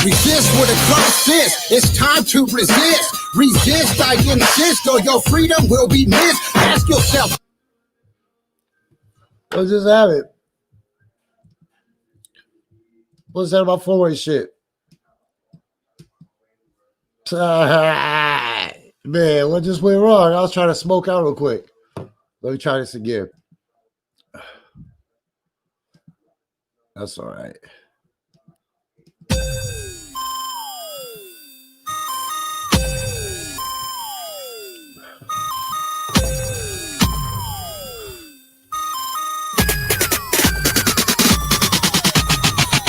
Resist with a closed fist. It's time to resist. Resist, I insist, or your freedom will be missed. Ask yourself. Let's just have it. What's that about four-way shit? Man, what just went wrong? I was trying to smoke out real quick. Let me try this again. That's all right.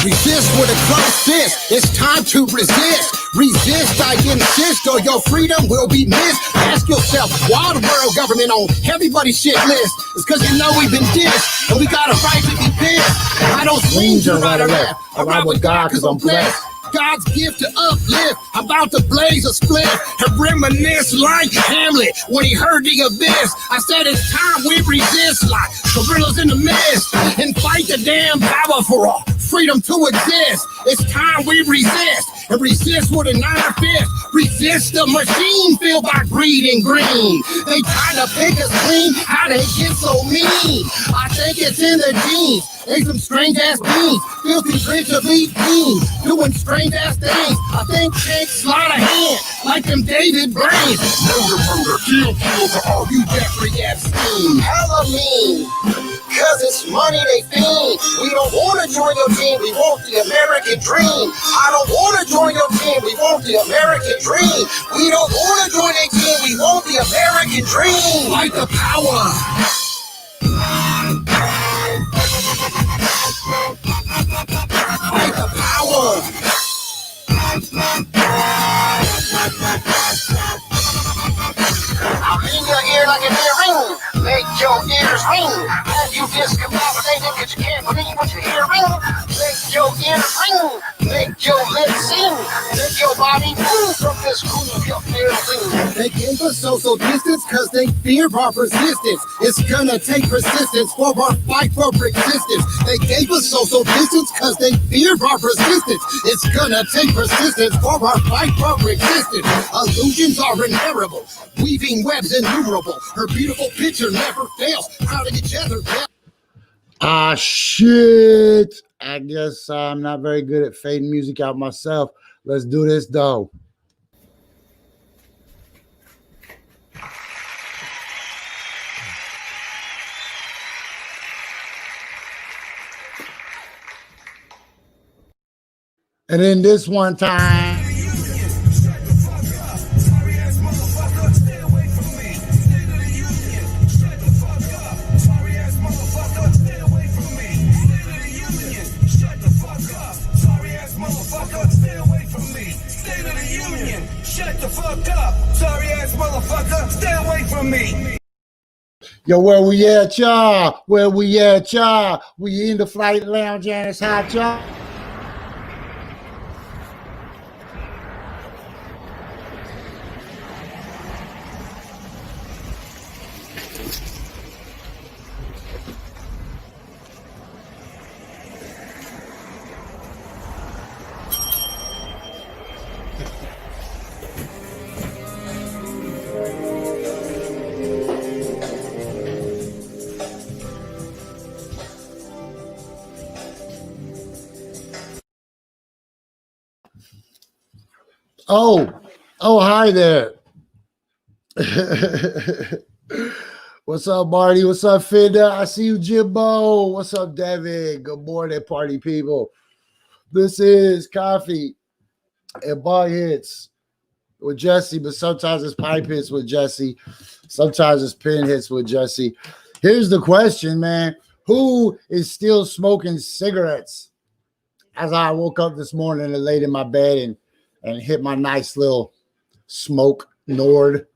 Resist with a closed fist. It's time to resist. Resist, I insist, or your freedom will be missed. Ask yourself, why the world government on everybody's shit list? It's cause you know we've been dissed, and we got a right to be pissed. I don't swing to right or left. I ride with God cause I'm blessed. God's gift to uplift, about to blaze a split and reminisce like Hamlet when he heard the abyss. I said it's time we resist like gorillas in the mist and fight the damn power for all freedom to exist. It's time we resist and resist with an iron fist. Resist the machine filled by greed and green. They try to pick us clean, how they get so mean. I think it's in the genes. They some strange ass beans, filthy rich elite beans, doing strange ass things. I think Jake slide a hand like them David brains. Murder, kill to all you Jeffrey Epstein. Hella mean, cause it's money they fiend. We don't wanna join your team, we want the American dream. I don't wanna join your team, we want the American dream. We don't wanna join their team, we want the American dream. Fight the power. Fight the power. I'm in your ear like an earring. Make your ears ring. Have you discombobulated cause you can't believe what you're hearing? Make your ears ring. Make your lips sing. Make your body move from this cool of your feeling. They gave us social distance cause they fear our persistence. It's gonna take persistence for our fight for existence. They gave us social distance cause they fear our persistence. It's gonna take persistence for our fight for existence. Illusions are inevitable, weaving webs innumerable. Her beautiful picture never fails, crowding each other. Ah, shit. I guess I'm not very good at fading music out myself. Let's do this, though. And then this one time. Shut the fuck up, sorry ass motherfucker, stay away from me. Yo, where we at, y'all? Where we at, y'all? We in the flight lounge and it's hot, y'all. Oh, hi there. What's up, Marty? What's up, Fida? I see you, Jimbo. What's up, Devin? Good morning, party people. This is Coffee and Bong Hits with Jessie, but sometimes it's pipe hits with Jessie. Sometimes it's pin hits with Jessie. Here's the question, man. Who is still smoking cigarettes? As I woke up this morning and laid in my bed and hit my nice little smoke Nord.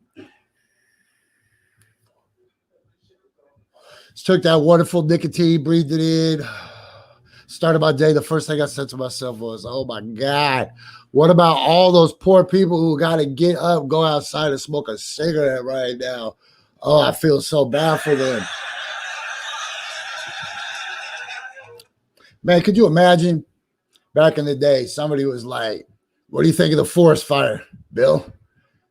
Just took that wonderful nicotine, breathed it in. Started my day. The first thing I said to myself was, oh my God, what about all those poor people who got to get up, go outside and smoke a cigarette right now? Oh, I feel so bad for them. Man, could you imagine back in the day, somebody was like, what do you think of the forest fire, Bill?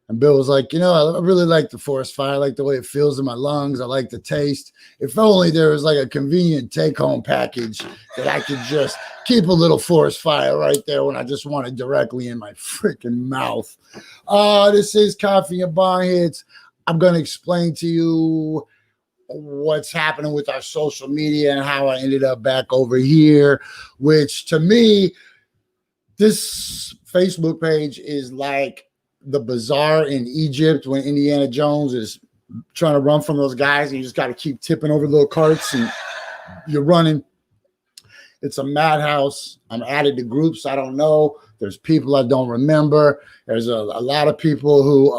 And Bill was like, I really like the forest fire. I like the way it feels in my lungs. I like the taste. If only there was like a convenient take-home package that I could just keep a little forest fire right there when I just want it directly in my freaking mouth. This is Coffee and Bong Hits. I'm going to explain to you what's happening with our social media and how I ended up back over here, which to me, this Facebook page is like the bazaar in Egypt when Indiana Jones is trying to run from those guys and you just got to keep tipping over little carts and you're running. It's a madhouse. I'm added to groups I don't know. There's people I don't remember. There's a lot of people who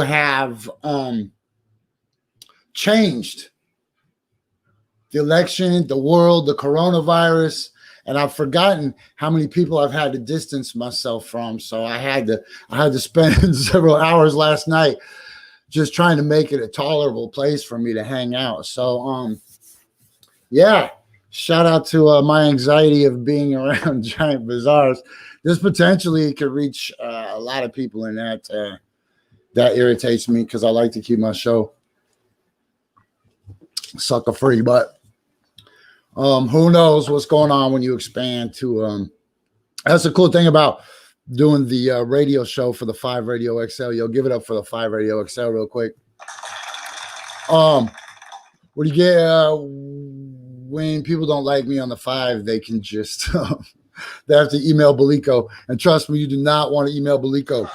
have changed the election, the world, the coronavirus. And I've forgotten how many people I've had to distance myself from. So I had to spend several hours last night just trying to make it a tolerable place for me to hang out. So, yeah, shout out to my anxiety of being around giant bazaars. This potentially could reach a lot of people, and that irritates me because I like to keep my show sucker free, but who knows what's going on when you expand to that's the cool thing about doing the radio show for the 5 Radio XL. You'll give it up for the 5 Radio XL real quick. What do you get when people don't like me on the 5? They can just they have to email Balico, and trust me, you do not want to email Balico.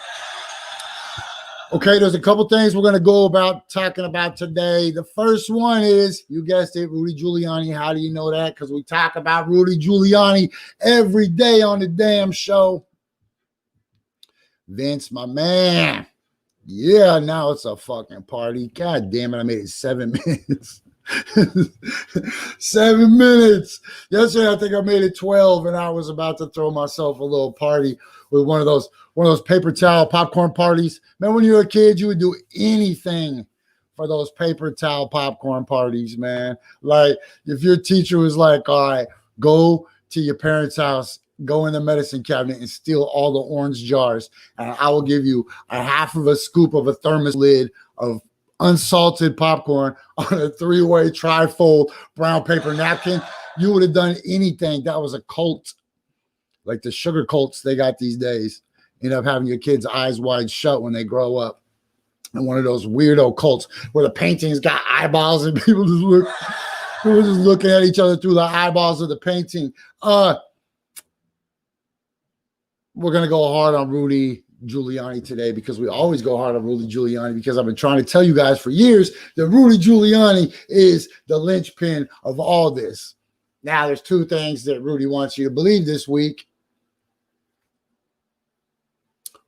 Okay, there's a couple things we're going to go about talking about today. The first one is, you guessed it, Rudy Giuliani. How do you know that? Because we talk about Rudy Giuliani every day on the damn show. Vince, my man. Yeah, now it's a fucking party. God damn it, I made it 7 minutes. 7 minutes. Yesterday, I think I made it 12, and I was about to throw myself a little party with one of those paper towel popcorn parties. Remember when you were a kid, you would do anything for those paper towel popcorn parties, man. Like if your teacher was like, all right, go to your parents' house, go in the medicine cabinet and steal all the orange jars, and I will give you a half of a scoop of a thermos lid of unsalted popcorn on a 3-way tri-fold brown paper napkin. You would have done anything. That was a cult, like the sugar cults they got these days. End up having your kids' eyes wide shut when they grow up. And one of those weirdo cults where the paintings got eyeballs and people just looking at each other through the eyeballs of the painting. We're going to go hard on Rudy Giuliani today because we always go hard on Rudy Giuliani, because I've been trying to tell you guys for years that Rudy Giuliani is the linchpin of all this. Now, there's 2 things that Rudy wants you to believe this week.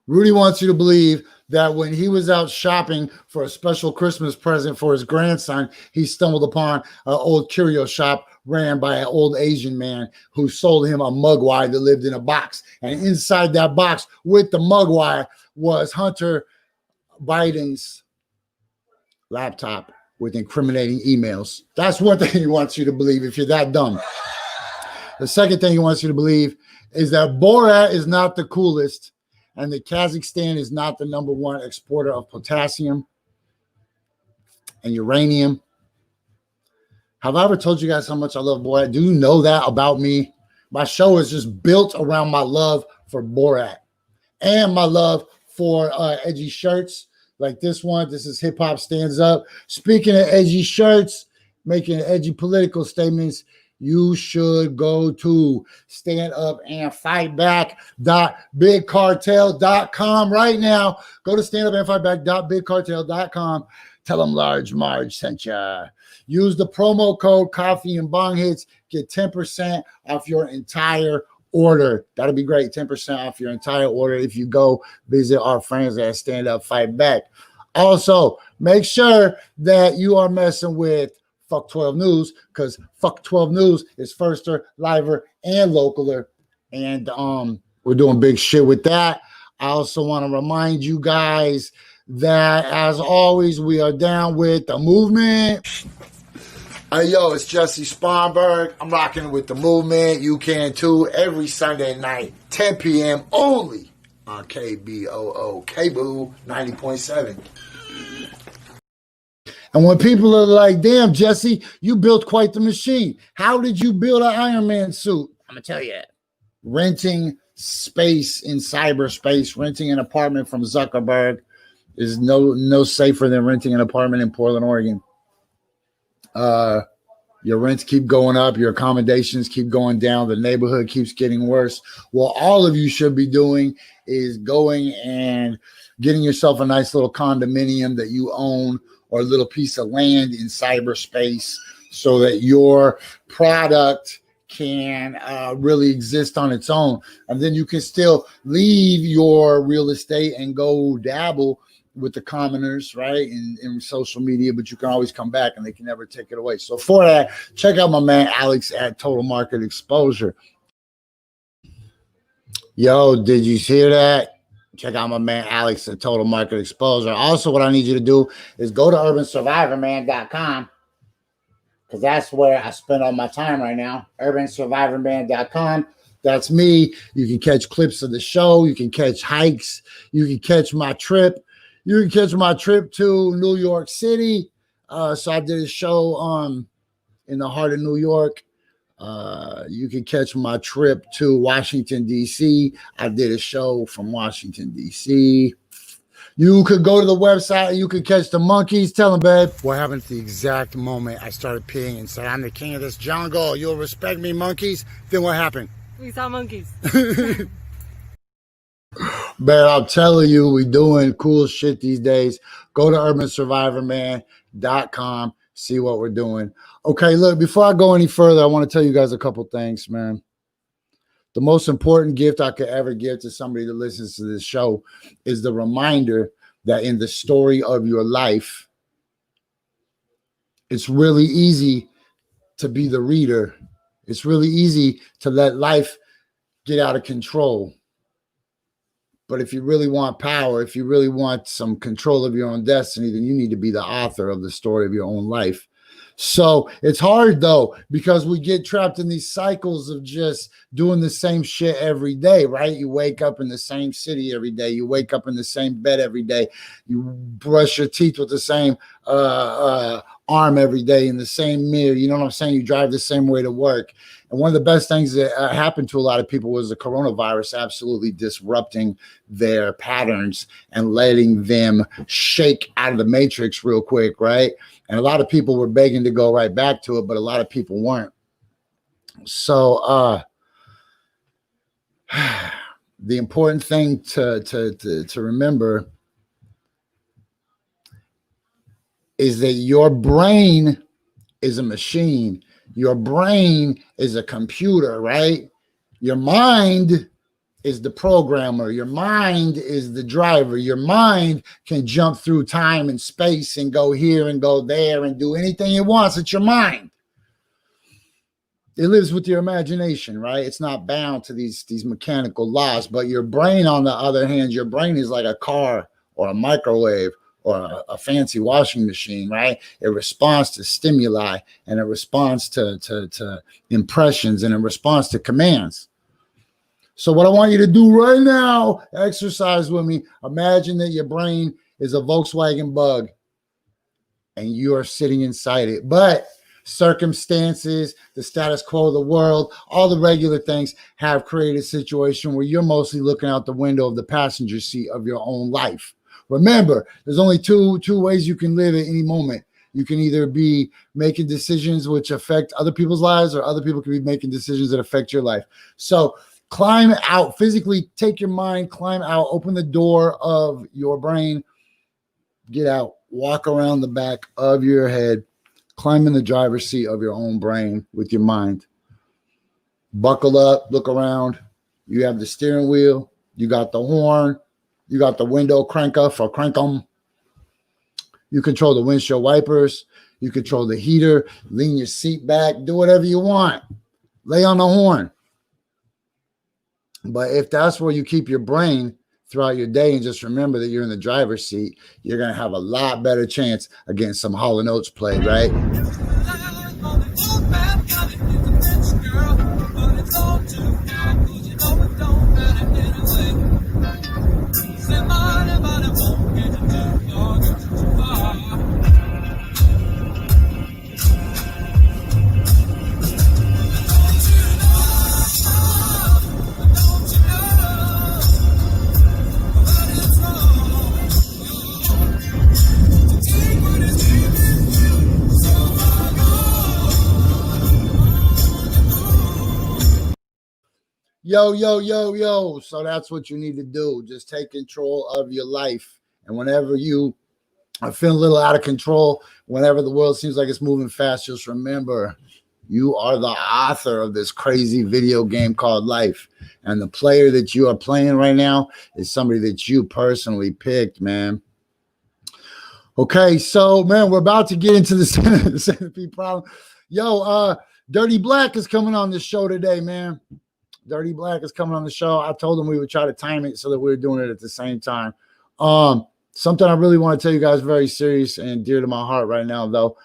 Rudy wants you to believe that when he was out shopping for a special Christmas present for his grandson, he stumbled upon an old curio shop ran by an old Asian man who sold him a mugwai that lived in a box. And inside that box with the mugwai was Hunter Biden's laptop with incriminating emails. That's one thing he wants you to believe if you're that dumb. The second thing he wants you to believe is that Borat is not the coolest, and that Kazakhstan is not the #1 exporter of potassium and uranium. Have I ever told you guys how much I love Borat? Do you know that about me? My show is just built around my love for Borat and my love for edgy shirts like this one. This is Hip Hop Stands Up. Speaking of edgy shirts, making edgy political statements, you should go to standupandfightback.bigcartel.com right now. Go to standupandfightback.bigcartel.com. Tell them Large Marge sent you. Use the promo code Coffee and Bong Hits. Get 10% off your entire order. That'll be great. 10% off your entire order if you go visit our friends at Stand Up Fight Back. Also, make sure that you are messing with Fuck 12 News, because Fuck 12 News is firster, liver, and localer. And we're doing big shit with that. I also want to remind you guys that, as always, we are down with the movement. Hey, yo, it's Jessie Sponberg. I'm rocking with the movement. You can too. Every Sunday night, 10 p.m. only on KBOO, KBOO 90.7. And when people are like, damn, Jessie, you built quite the machine. How did you build an Iron Man suit? I'm going to tell you. Renting space in cyberspace, renting an apartment from Zuckerberg is no safer than renting an apartment in Portland, Oregon. Your rents keep going up, your accommodations keep going down, the neighborhood keeps getting worse. Well, all of you should be doing is going and getting yourself a nice little condominium that you own or a little piece of land in cyberspace so that your product can really exist on its own. And then you can still leave your real estate and go dabble with the commoners, right, in social media, but you can always come back and they can never take it away. So for that, check out my man Alex at Total Market Exposure. Yo, did you hear that? Check out my man Alex at Total Market Exposure. Also, what I need you to do is go to urbansurvivorman.com, because that's where I spend all my time right now. urbansurvivorman.com. That's me. You can catch clips of the show. You can catch hikes. You can catch my trip. You can catch my trip to New York City. So I did a show in the heart of New York. You can catch my trip to Washington, D.C. I did a show from Washington, D.C. You could go to the website. You could catch the monkeys. Tell them, babe. What happened at the exact moment I started peeing and said, I'm the king of this jungle. You'll respect me, monkeys. Then what happened? We saw monkeys. Man, I'm telling you, we doing cool shit these days. Go to urbansurvivorman.com. See what we're doing. Okay, look, before I go any further, I want to tell you guys a couple things, man. The most important gift I could ever give to somebody that listens to this show is the reminder that in the story of your life, it's really easy to be the reader. It's really easy to let life get out of control. But if you really want power, if you really want some control of your own destiny, then you need to be the author of the story of your own life. So it's hard, though, because we get trapped in these cycles of just doing the same shit every day, right? You wake up in the same city every day. You wake up in the same bed every day. You brush your teeth with the same arm every day in the same mirror. You know what I'm saying? You drive the same way to work. And one of the best things that happened to a lot of people was the coronavirus absolutely disrupting their patterns and letting them shake out of the matrix real quick, right? And a lot of people were begging to go right back to it, but a lot of people weren't. So the important thing to remember is that your brain is a machine. Your brain is a computer, right? Your mind is the programmer. Your mind is the driver. Your mind can jump through time and space and go here and go there and do anything it wants. It's your mind. It lives with your imagination, right? It's not bound to these mechanical laws. But your brain, on the other hand, your brain is like a car or a microwave or a fancy washing machine, right? It responds to stimuli, and it responds to impressions, and it responds to commands. So what I want you to do right now, exercise with me. Imagine that your brain is a Volkswagen Bug, and you are sitting inside it. But circumstances, the status quo of the world, all the regular things have created a situation where you're mostly looking out the window of the passenger seat of your own life. Remember, there's only two ways you can live at any moment. You can either be making decisions which affect other people's lives, or other people can be making decisions that affect your life. So climb out, physically take your mind, climb out, open the door of your brain, get out, walk around the back of your head, climb in the driver's seat of your own brain with your mind. Buckle up, look around. You have the steering wheel, you got the horn, you got the window cranker for crank them. You control the windshield wipers. You control the heater. Lean your seat back. Do whatever you want. Lay on the horn. But if that's where you keep your brain throughout your day, and just remember that you're in the driver's seat, you're going to have a lot better chance against some Hall & Oates played, right? Yo, yo, yo, yo. So that's what you need to do. Just take control of your life. And whenever you are feeling a little out of control, whenever the world seems like it's moving fast, just remember you are the author of this crazy video game called life. And the player that you are playing right now is somebody that you personally picked, man. Okay, so, man, we're about to get into the centipede problem. Yo, Dirty Blakk is coming on the show today, man. Dirty Blakk is coming on the show. I told him we would try to time it so that we were doing it at the same time. Something I really want to tell you guys, very serious and dear to my heart right now, though.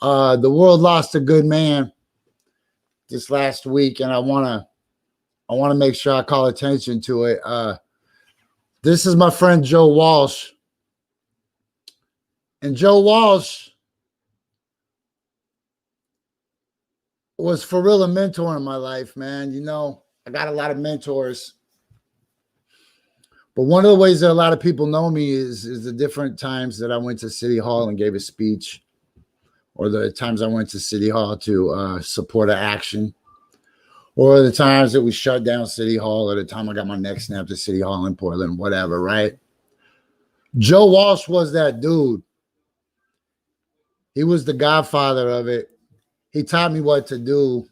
The world lost a good man this last week, and I want to make sure I call attention to it. This is my friend Joe Walsh. And Joe Walsh was for real a mentor in my life, man. You know, I got a lot of mentors. But one of the ways that a lot of people know me is the different times that I went to City Hall and gave a speech, or the times I went to City Hall to support an action, or the times that we shut down City Hall, or the time I got my neck snapped at City Hall in Portland, whatever, right? Joe Walsh was that dude. He was the godfather of it. He taught me what to do.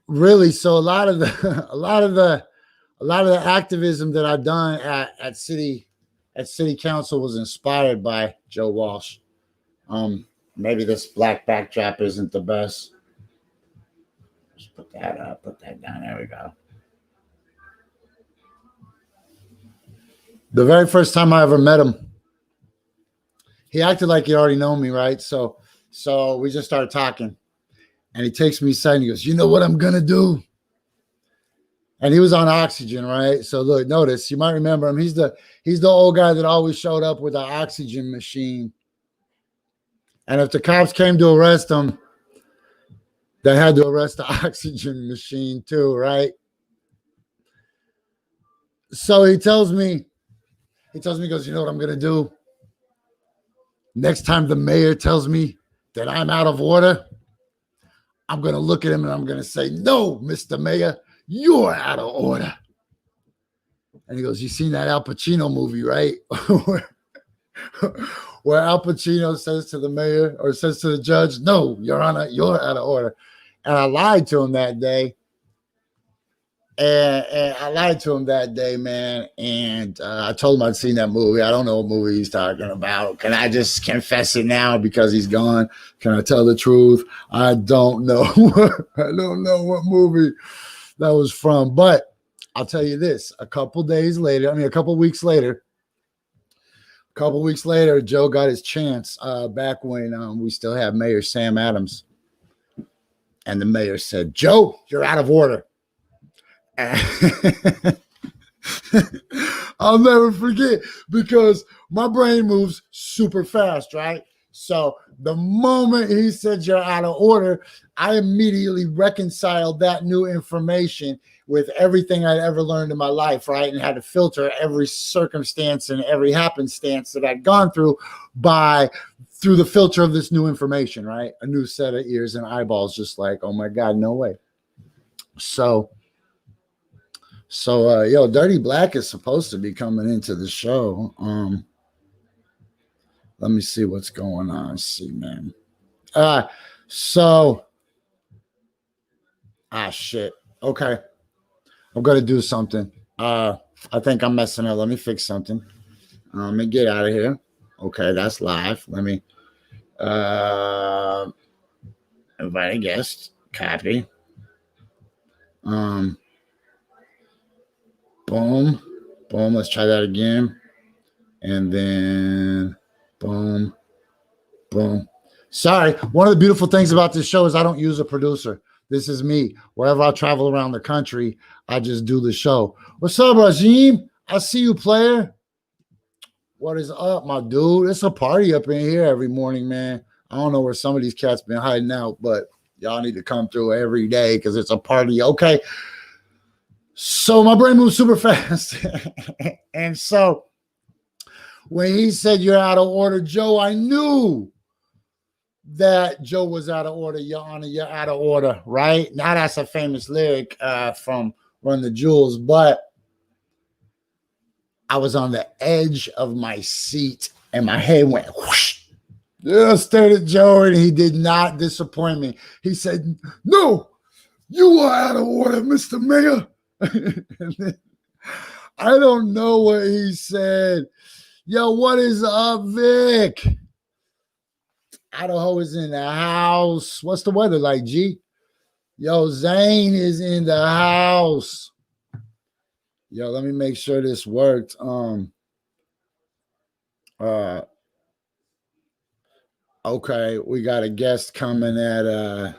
Really, so a lot of the activism that I've done at city council was inspired by Joe Walsh. Maybe this black backdrop isn't the best. Just put that up, put that down. There we go. The very first time I ever met him, he acted like he already known me, right? So we just started talking. And he takes me aside and he goes, you know what I'm going to do? And he was on oxygen, right? So look, notice, you might remember him. He's the old guy that always showed up with an oxygen machine. And if the cops came to arrest him, they had to arrest the oxygen machine too, right? So he tells me, he goes, you know what I'm going to do? Next time the mayor tells me that I'm out of order, I'm going to look at him and I'm going to say, no, Mr. Mayor, you're out of order. And he goes, you seen that Al Pacino movie, right? Where Al Pacino says to the mayor or says to the judge, no, Your Honor, you're out of order. And I lied to him that day. And I lied to him that day, man. And I told him I'd seen that movie. I don't know what movie he's talking about. Can I just confess it now because he's gone? Can I tell the truth? I don't know. I don't know what movie that was from. But I'll tell you this. A couple weeks later, Joe got his chance back when we still had Mayor Sam Adams. And the mayor said, Joe, you're out of order. I'll never forget because my brain moves super fast, right? So the moment he said you're out of order, I immediately reconciled that new information with everything I'd ever learned in my life, right? And had to filter every circumstance and every happenstance that I'd gone through through the filter of this new information, right? A new set of ears and eyeballs, just like, oh my God, no way. So, yo, Dirty Blakk is supposed to be coming into the show. Let me see what's going on. Let's see, man. Shit. Okay. I'm going to do something. I think I'm messing up. Let me fix something. Let me get out of here. Okay, that's live. Let me invite a guest. Copy. Boom. Let's try that again. And then boom. Sorry. One of the beautiful things about this show is I don't use a producer. This is me. Wherever I travel around the country, I just do the show. What's up, Rajim? I see you, player. What is up, my dude? It's a party up in here every morning, man. I don't know where some of these cats been hiding out, but y'all need to come through every day because it's a party. Okay. So my brain moves super fast. And so when he said you're out of order, Joe, I knew that Joe was out of order. Your Honor, you're out of order, right? Now that's a famous lyric from Run the Jewels, but I was on the edge of my seat and my head went whoosh. Yeah, stared at Joe and he did not disappoint me. He said, "No, you are out of order, Mr. Mayor." And then, I don't know what he said. Yo, what is up, Vic? Idaho is in the house. What's the weather like, G? Yo, Zane is in the house. Yo, let me make sure this worked. Okay, we got a guest coming at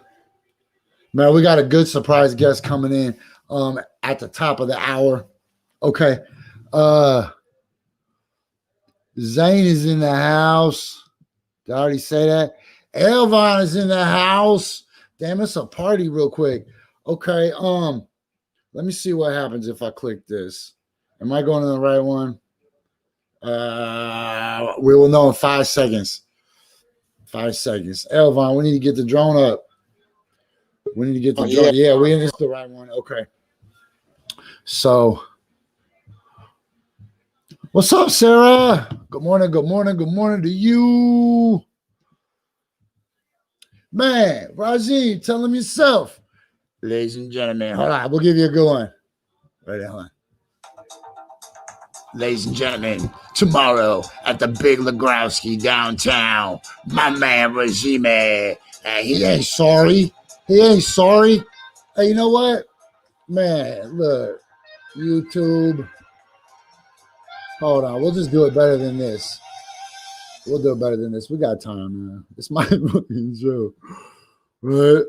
man, we got a good surprise guest coming in at the top of the hour. Okay. Zane is in the house. Did I already say that? Elvon is in the house. Damn, it's a party real quick. Okay, let me see what happens if I click this. Am I going to the right one? We will know in 5 seconds. 5 seconds. Elvon, we need to get the drone up. We need to get the drone. Yeah, this is the right one. Okay. So, what's up, Sarah? Good morning, good morning, good morning to you. Man, Raji, tell him yourself. Ladies and gentlemen, hold on, we'll give you a good one. Right there, hold on. Ladies and gentlemen, tomorrow at the Big Legrowski downtown, my man Rajime, he ain't sorry. He ain't sorry. Hey, you know what? Man, look, YouTube. Hold on, we'll just do it better than this. We'll do it better than this. We got time, man. It's my fucking show. Right?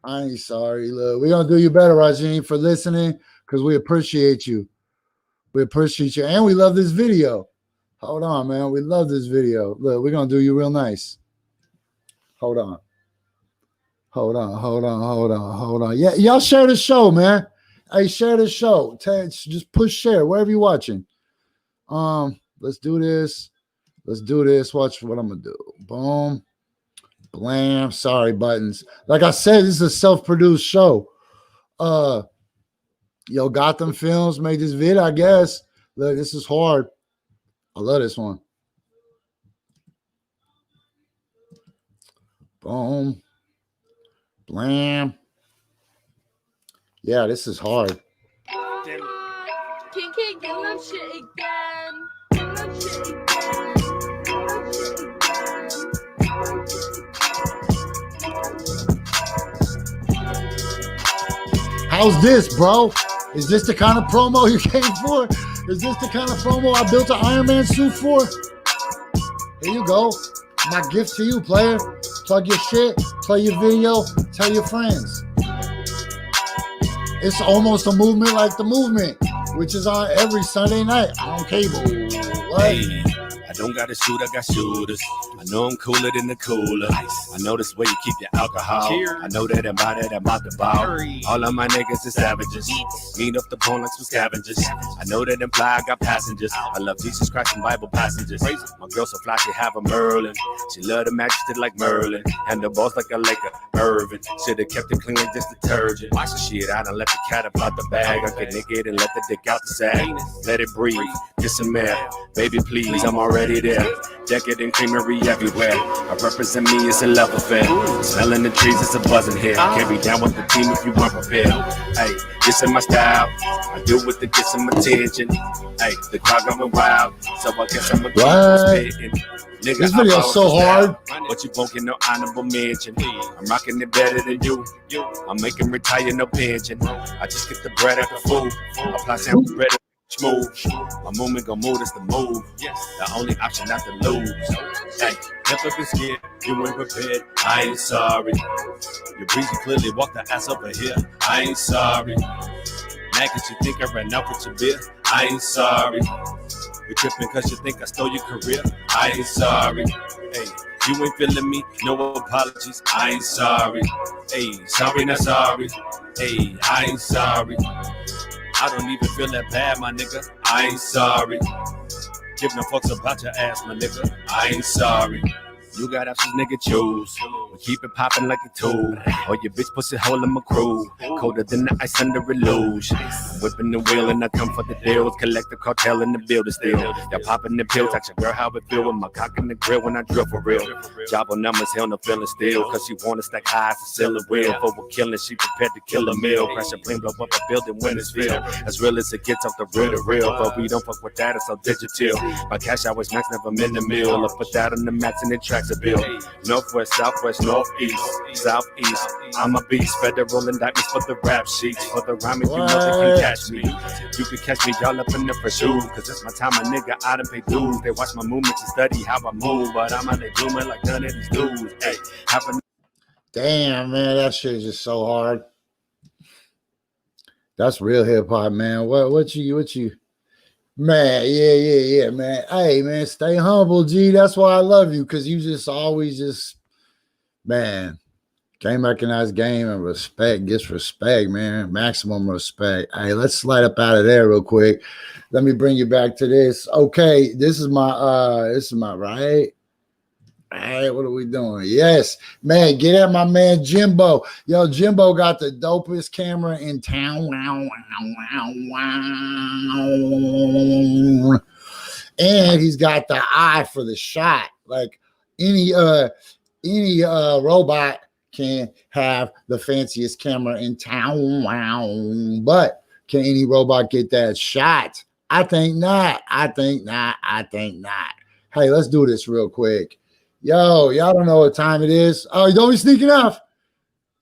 I ain't sorry. Look, we're going to do you better, Rajin, for listening because we appreciate you. We appreciate you. And we love this video. Hold on, man. We love this video. Look, we're going to do you real nice. Hold on. Hold on. Yeah, y'all share the show, man. Hey, share the show. Just push share wherever you're watching. Let's do this. Watch what I'm going to do. Boom. Blam. Sorry, buttons. Like I said, this is a self-produced show. Yo, Gotham Films made this video, I guess. Look, this is hard. I love this one. Boom. Blam. Yeah, this is hard. How's this, bro? Is this the kind of promo you came for? Is this the kind of promo I built an Iron Man suit for? Here you go. My gift to you, player. Plug your shit, play your video, tell your friends. It's almost a movement like The Movement, which is on every Sunday night on cable. What? Hey, I don't got a shoot, I got shooters. I know I'm cooler than the cooler. I know this way you keep your alcohol. I know that I'm out the bar. All of my niggas is savages. Mean up the bone like some scavengers. I know that them fly, I got passengers. I love Jesus Christ and Bible passages. My girl so fly, she have a Merlin. She love the majesty like Merlin. And the boss like a Laker, Irvin. Should've kept it clean like this detergent. So shit, I done let the cat up out the bag. I get naked and let the dick out the sack. Let it breathe, get some air. Baby, please, I'm already there. Decadent creamery everywhere. I represent me, it's a love affair. Smelling the trees, it's a buzzing here. Can't be down with the team if you weren't prepared. Hey, this is my style. I do it to get some attention. Hey, the crowd going wild, so I guess I'm a spitting. Nigga, this video's so hard. But you won't get no honorable mention. I'm rocking it better than you. I'm making retire no pension. I just get the bread at the food. Apply sample bread. Smooth. My movement gon' move, that's the move. The only option not to lose. Hey, never been scared, you ain't prepared. I ain't sorry. Your breezy clearly walked the ass over here. I ain't sorry. Mad cause you think I ran out with your beer. I ain't sorry. You tripping cause you think I stole your career. I ain't sorry. Hey, you ain't feeling me, no apologies. I ain't sorry. Hey, sorry not sorry. Hey, I ain't sorry. I don't even feel that bad, my nigga. I ain't sorry. Give no fucks about your ass, my nigga. I ain't sorry. You got options, nigga, choose. We keep it popping like a tool. Or your bitch pussy hole in my crew. Colder than the ice under a luge. Whipping the wheel and I come for the deals. Collect the cartel in the building still. Y'all popping the pills. Ask your girl how it feel with my cock in the grill when I drill for real. Job on numbers, hell no feeling still. Cause she wanna stack high to sell a wheel. For a killing, she prepared to kill a meal. Crash a plane, blow up a building when it's real. As real as it gets off the real to real. But we don't fuck with that, it's all digital. My cash always max, never in the mill. I put that on the max and it tracks a bill. Northwest, southwest, northeast, southeast. I'm a beast. Federal indictments for the rap sheets. For the rhyming, you know they can catch me. You can catch me all up in the pursuit. Cause it's my time, a nigga, I done pay dues. They watch my movements and study how I move. But I'm out there doing like none of these dudes. Hey, damn, man, that shit is just so hard. That's real hip hop, man. What you, man? Yeah, man. Hey, man, stay humble, G. That's why I love you, cause you just always just, man. Game recognize game and respect gets respect, man. Maximum respect. Hey, let's slide up out of there real quick. Let me bring you back to this. Okay, this is my right. All right, what are we doing? Yes, man, get at my man Jimbo. Yo, Jimbo got the dopest camera in town. And he's got the eye for the shot. Like any robot can have the fanciest camera in town. But can any robot get that shot? I think not. Hey, let's do this real quick. Yo, y'all don't know what time it is. Oh, you don't be sneaking off.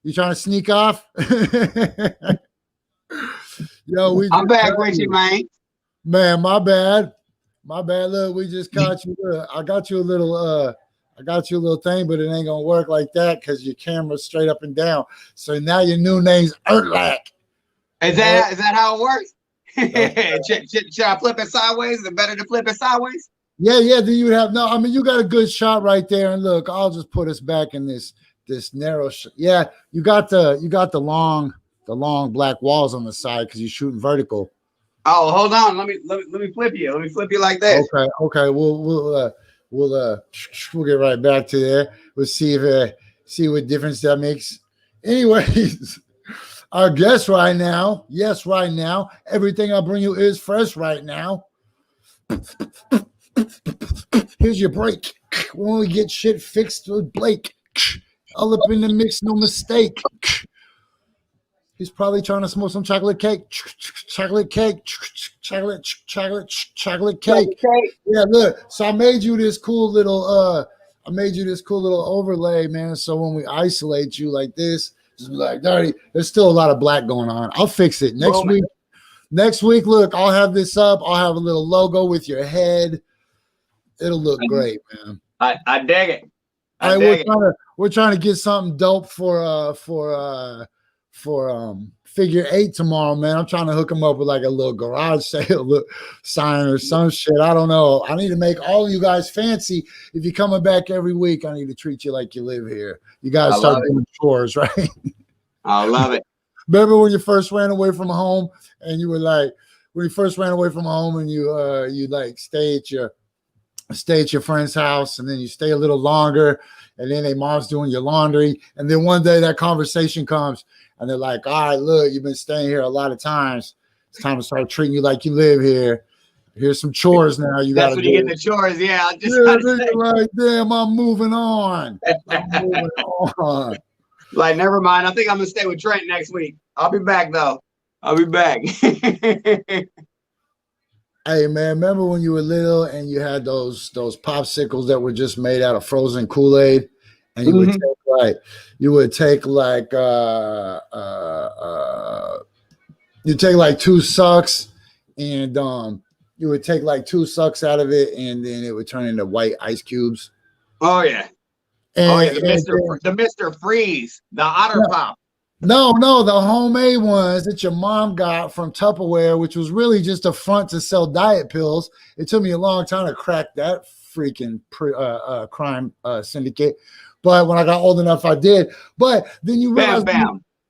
You trying to sneak off? Yo, I'm back with you, man. Man, my bad. Look, we just caught you. I got you a little thing, but it ain't gonna work like that because your camera's straight up and down. So now your new name's Ertlak. Is that how it works? Should I flip it sideways? Is it better to flip it sideways? Yeah. Then you would have you got a good shot right there. And look, I'll just put us back in this narrow. Yeah, you got the long black walls on the side because you're shooting vertical. Oh, hold on. Let me flip you. Let me flip you like this. Okay. We'll get right back to there. We'll see what difference that makes. Anyways, our guest right now. Yes, right now. Everything I bring you is fresh right now. Here's your break. When we get shit fixed with Blakk. All up in the mix, no mistake. He's probably trying to smoke some chocolate cake. Chocolate cake. Yeah, look. So I made you this cool little overlay, man. So when we isolate you like this, just be like, dirty. There's still a lot of black going on. I'll fix it next week. Next week, look, I'll have this up. I'll have a little logo with your head. It'll look great, man. I dig it. We're trying to get something dope for figure 8 tomorrow, man. I'm trying to hook them up with like a little garage sale sign or some shit. I don't know. I need to make all of you guys fancy. If you're coming back every week, I need to treat you like you live here. You guys start doing chores, right? I love it. Remember when you first ran away from home and you were like, you like stay at your friend's house and then you stay a little longer and then their mom's doing your laundry. And then one day that conversation comes and they're like, all right, look, you've been staying here a lot of times. It's time to start treating you like you live here. Here's some chores now. That's when you get the chores. Yeah. Like, damn, I'm moving on. Like, never mind. I think I'm going to stay with Trent next week. I'll be back, though. I'll be back. Hey, man, remember when you were little and you had those popsicles that were just made out of frozen Kool-Aid? And you would take like 2 sucks and you would take like 2 sucks out of it and then it would turn into white ice cubes. Oh, yeah. The Mr. Freeze, the Otter Pop. No, the homemade ones that your mom got from Tupperware, which was really just a front to sell diet pills. It took me a long time to crack that freaking crime syndicate. But when I got old enough, I did. But then you realize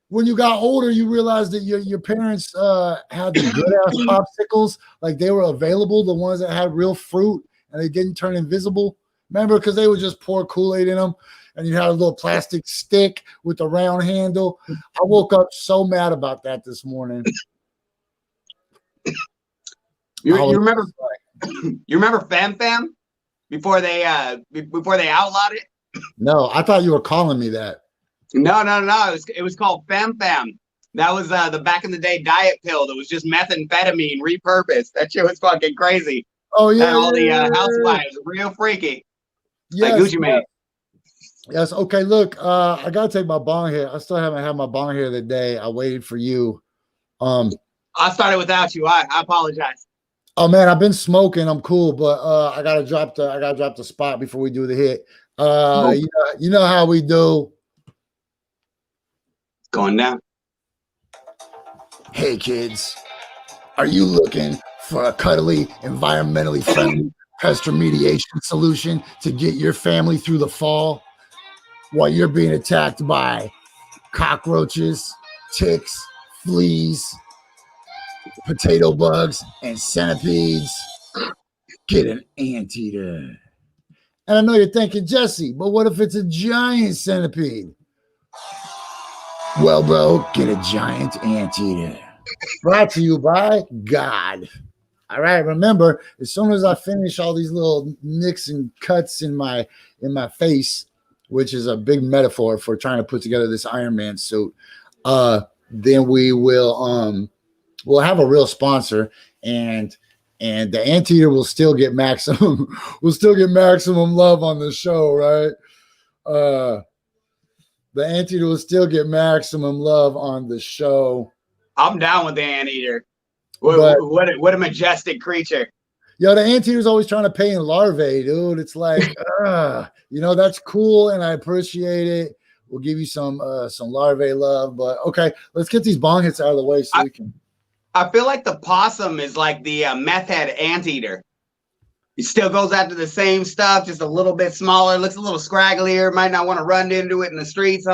when you got older, you realized that your parents had the good-ass popsicles. Like they were available, the ones that had real fruit, and they didn't turn invisible. Remember, because they would just pour Kool-Aid in them, and you had a little plastic stick with a round handle. I woke up so mad about that this morning. You remember? You remember Fam Fam before they outlawed it? No, I thought you were calling me that. No. It was called Fam Fam. That was the back in the day diet pill that was just methamphetamine repurposed. That shit was fucking crazy. Oh yeah, and all the housewives, real freaky. Yes, like Gucci Mane. Yes. Okay. Look, I gotta take my bong here. I still haven't had my bong here today. I waited for you. I started without you. I apologize. Oh man, I've been smoking. I'm cool, but I gotta drop the spot before we do the hit. You know how we do. It's going down. Hey kids, are you looking for a cuddly, environmentally friendly pest remediation solution to get your family through the fall while you're being attacked by cockroaches, ticks, fleas, potato bugs, and centipedes? Get an anteater. And I know you're thinking, Jesse, but what if it's a giant centipede? Well, bro, get a giant anteater. Brought to you by God. All right, remember, as soon as I finish all these little nicks and cuts in my face, which is a big metaphor for trying to put together this Iron Man suit, then we will we'll have a real sponsor, and the anteater will still get maximum love on the show, right? The anteater will still get maximum love on the show. I'm down with the anteater. What a majestic creature. Yo, the anteater's always trying to pay in larvae, dude. It's like, that's cool, and I appreciate it. We'll give you some larvae love, but okay, let's get these bong hits out of the way so we can. I feel like the possum is like the meth head anteater. He still goes after the same stuff, just a little bit smaller, looks a little scragglier, might not want to run into it in the streets.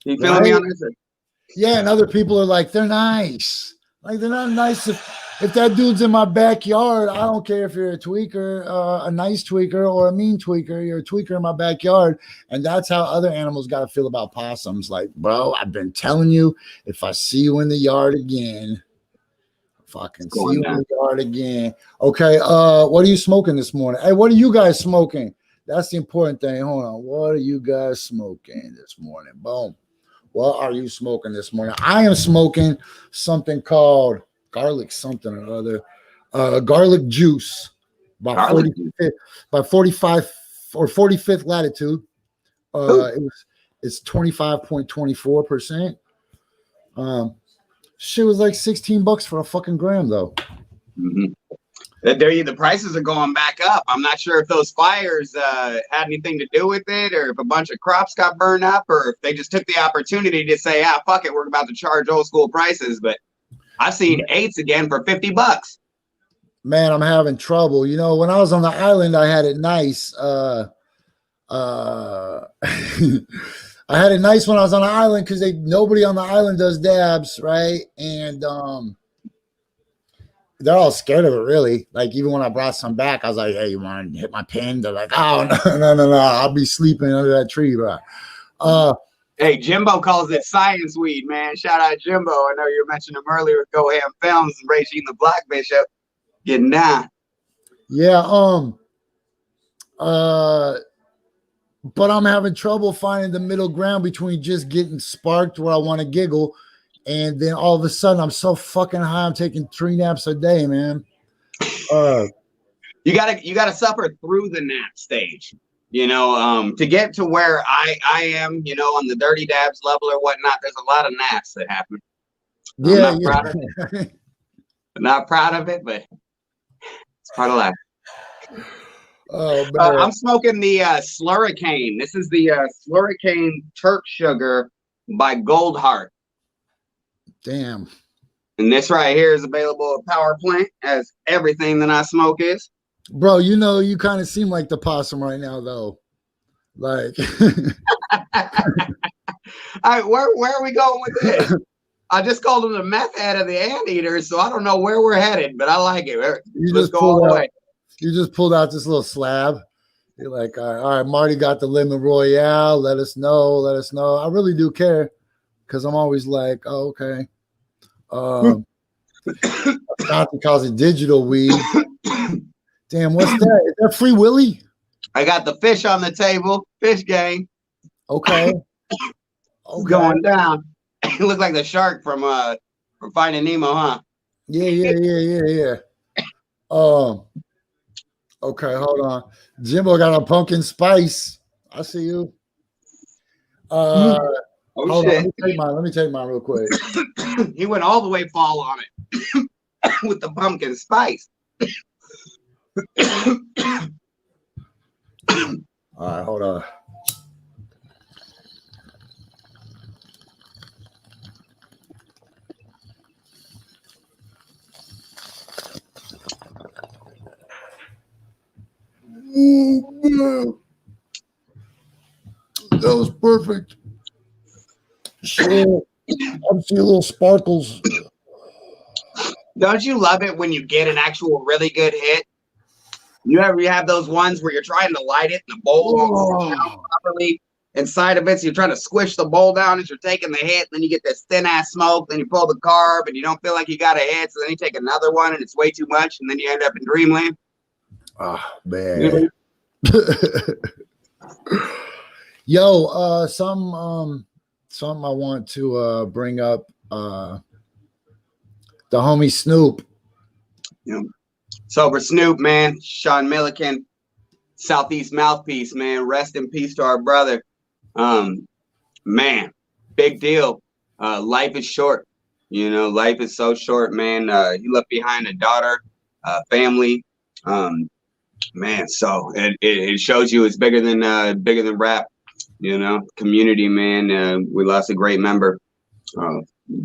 You feeling me on this? Yeah, and other people are like, they're nice. Like, they're not nice. If that dude's in my backyard, I don't care if you're a tweaker, a nice tweaker or a mean tweaker. You're a tweaker in my backyard. And that's how other animals got to feel about possums. Like, bro, I've been telling you, if I see you in the yard again, fucking see you in the yard again. Okay, what are you smoking this morning? Hey, what are you guys smoking? That's the important thing. Hold on. What are you guys smoking this morning? Boom. What are you smoking this morning? I am smoking something called garlic something or other. Garlic juice by 45 or 45th latitude. It's 25.24%. Shit was like $16 for a fucking gram though. Mm-hmm. The prices are going back up. I'm not sure if those fires had anything to do with it, or if a bunch of crops got burned up, or if they just took the opportunity to say, fuck it, we're about to charge old school prices. But I've seen eights again for $50. Man, I'm having trouble. You know, when I was on the island, I had it nice. I had it nice when I was on the island because nobody on the island does dabs, right? And they're all scared of it, really. Like, even when I brought some back, I was like, hey, you want to hit my pen? They're like, oh, no. I'll be sleeping under that tree, bro. Hey, Jimbo calls it science weed, man. Shout out Jimbo. I know you mentioned him earlier with Go Ham Films and Regine the Black Bishop getting down. Yeah, but I'm having trouble finding the middle ground between just getting sparked where I want to giggle, and then all of a sudden I'm so fucking high I'm taking 3 naps a day, man. You gotta suffer through the nap stage, to get to where I am, on the dirty dabs level or whatnot. There's a lot of naps that happen. I'm not proud of it, but it's part of life. Oh, man. I'm smoking the Slurricane. This is the Slurricane Turk Sugar by Goldheart. Damn. And this right here is available at Power Plant, as everything that I smoke is. Bro, you kind of seem like the possum right now, though. Like, all right, where are we going with this? I just called him the meth head of the anteater, so I don't know where we're headed, but I like it. Let's go all the way. You just pulled out this little slab. You're like, all right, Marty got the lemon royale. Let us know. Let us know. I really do care because I'm always like, oh, okay. Ashanti calls it digital weed. Damn, what's that? Is that Free Willy? I got the fish on the table. Fish gang. Okay. It's going down. It looks like the shark from Finding Nemo, huh? Yeah. Okay, hold on. Jimbo got a pumpkin spice. I see you. Oh shit! Let me take mine real quick. He went all the way fall on it with the pumpkin spice. All right, hold on. Oh, that was perfect. Shit. I'm seeing little sparkles. Don't you love it when you get an actual really good hit? You have those ones where you're trying to light it and the bowl won't sit down properly inside of it, so you're trying to squish the bowl down as you're taking the hit, and then you get this thin ass smoke, then you pull the carb and you don't feel like you got a hit, so then you take another one and it's way too much, and then you end up in dreamland. Oh man. Yo, something I want to bring up. The homie Snoop. Yeah. Sober Snoop, man. Sean Milliken, Southeast Mouthpiece, man. Rest in peace to our brother. Man, big deal. Life is short. You know, life is so short, man. He left behind a daughter, family. Man, so it shows you it's bigger than rap. You know, community, man. We lost a great member.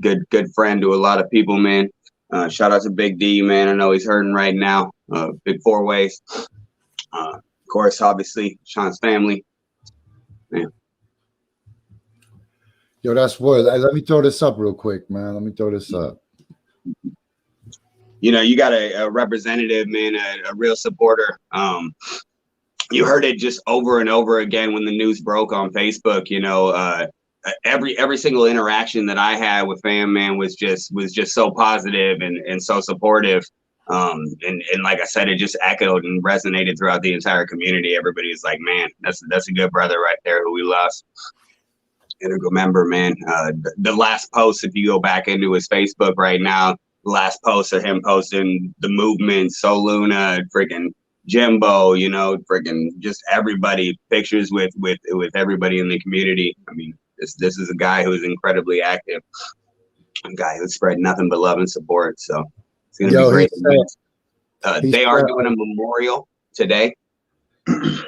Good friend to a lot of people, man. Shout out to Big D, man. I know he's hurting right now. Big four ways. Of course, obviously, Sean's family. Man. Yo, that's worth. Let me throw this up real quick, man. Let me throw this up. You know, you got a representative, man, a real supporter. You heard it just over and over again when the news broke on Facebook. You know, every single interaction that I had with fam, man, was just so positive and so supportive. And like I said, it just echoed and resonated throughout the entire community. Everybody was like, man, that's a good brother right there who we lost. Integral member, man. The last post, if you go back into his Facebook right now, the last post of him posting the movement, So Luna, freaking Jimbo, you know, freaking just everybody, pictures with everybody in the community. I mean, this is a guy who is incredibly active, a guy who spread nothing but love and support. So it's gonna be great. They are doing a memorial today. Let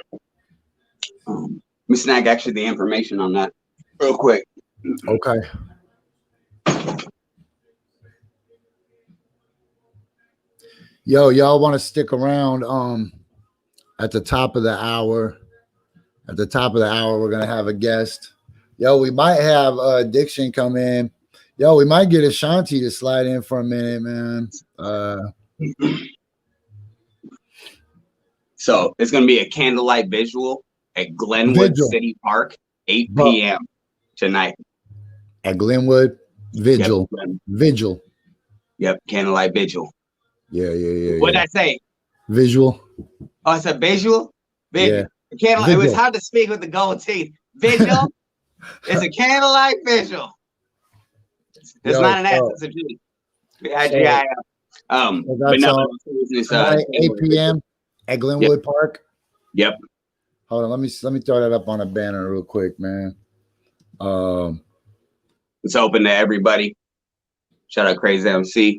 me snag actually the information on that real quick. Okay. Yo, y'all want to stick around at the top of the hour. At the top of the hour, we're gonna have a guest. Yo, we might have Diction come in. Yo, we might get Ashanti to slide in for a minute, man. So it's gonna be a candlelight visual at Glenwood City Park, 8 p.m. tonight. At Glenwood Vigil. Yep. Vigil. Yep, candlelight vigil. Yeah. What did I say? Visual. Oh, I said visual? Yeah. Candlelight. It was hard to speak with the gold teeth. Visual. It's a candlelight visual. It's not an S, it's a G. V-I-G-I-L. But no, it's 8 p.m. at Glenwood Park. Yep. Hold on, let me throw that up on a banner real quick, man. It's open to everybody. Shout out Crazy MC.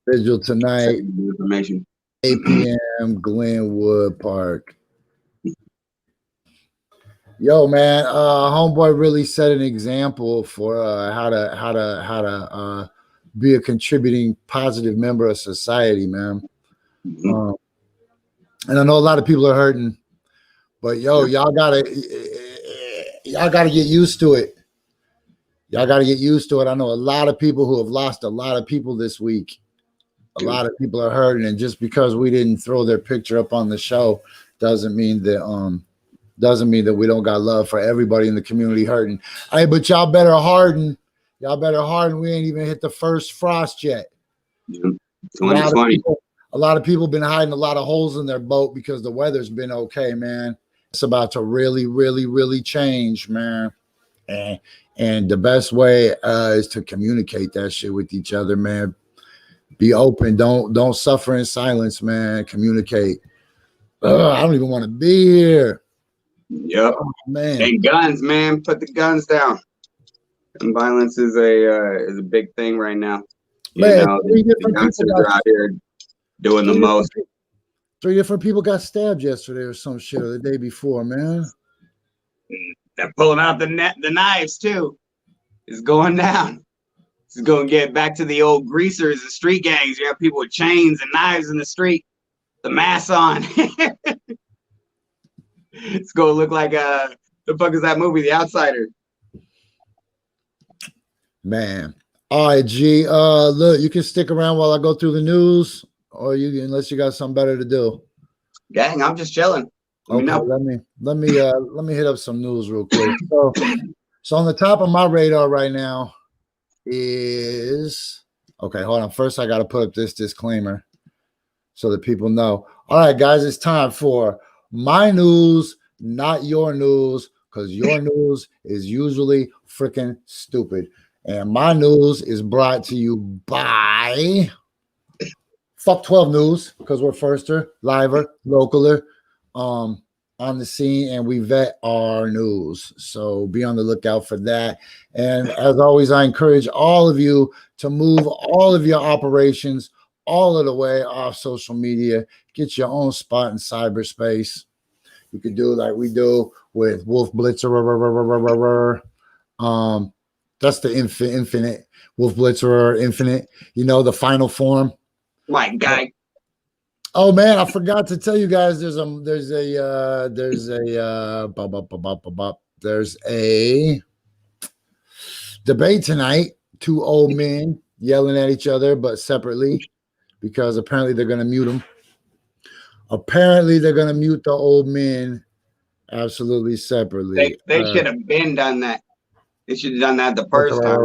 Visual tonight, information. 8 p.m. Glenwood Park. Yo, man, homeboy really set an example for how to be a contributing positive member of society, man. And I know a lot of people are hurting, but yo, y'all gotta get used to it. Y'all gotta get used to it. I know a lot of people who have lost a lot of people this week. A lot of people are hurting, and just because we didn't throw their picture up on the show doesn't mean that we don't got love for everybody in the community hurting. Hey, but y'all better harden. Y'all better harden. We ain't even hit the first frost yet. 2020. A lot of people been hiding a lot of holes in their boat because the weather's been okay, man. It's about to really, really, really change, man. And the best way is to communicate that shit with each other, man. Be open. Don't suffer in silence, man. Communicate. I don't even want to be here. Yep. Oh, man. And guns, man. Put the guns down. And violence is a big thing right now. Man, The youngsters are out here doing the most. 3 different people got stabbed yesterday or some shit, or the day before, man. They're pulling out the knives too. It's going down. It's going to get back to the old greasers and street gangs. You have people with chains and knives in the street, the mask on. It's going to look like the fuck is that movie, The Outsider? Man. All right, G. Look, you can stick around while I go through the news, or unless you got something better to do. Gang, I'm just chilling. Okay, let me hit up some news real quick. So on the top of my radar right now is okay. Hold on. First, I got to put up this disclaimer so that people know. All right, guys, it's time for my news, not your news, because your news is usually freaking stupid. And my news is brought to you by Fuck 12 News, because we're firster, liver, localer, on the scene, and we vet our news. So be on the lookout for that. And as always, I encourage all of you to move all of your operations all of the way off social media. Get your own spot in cyberspace. You could do like we do with Wolf Blitzer. That's the infinite Wolf Blitzer Infinite. You know, the final form. My guy. Oh man, I forgot to tell you guys. There's a debate tonight. 2 old men yelling at each other, but separately, because apparently they're gonna mute them. Apparently they're gonna mute the old men absolutely separately. They should have been done that. They should have done that the first time.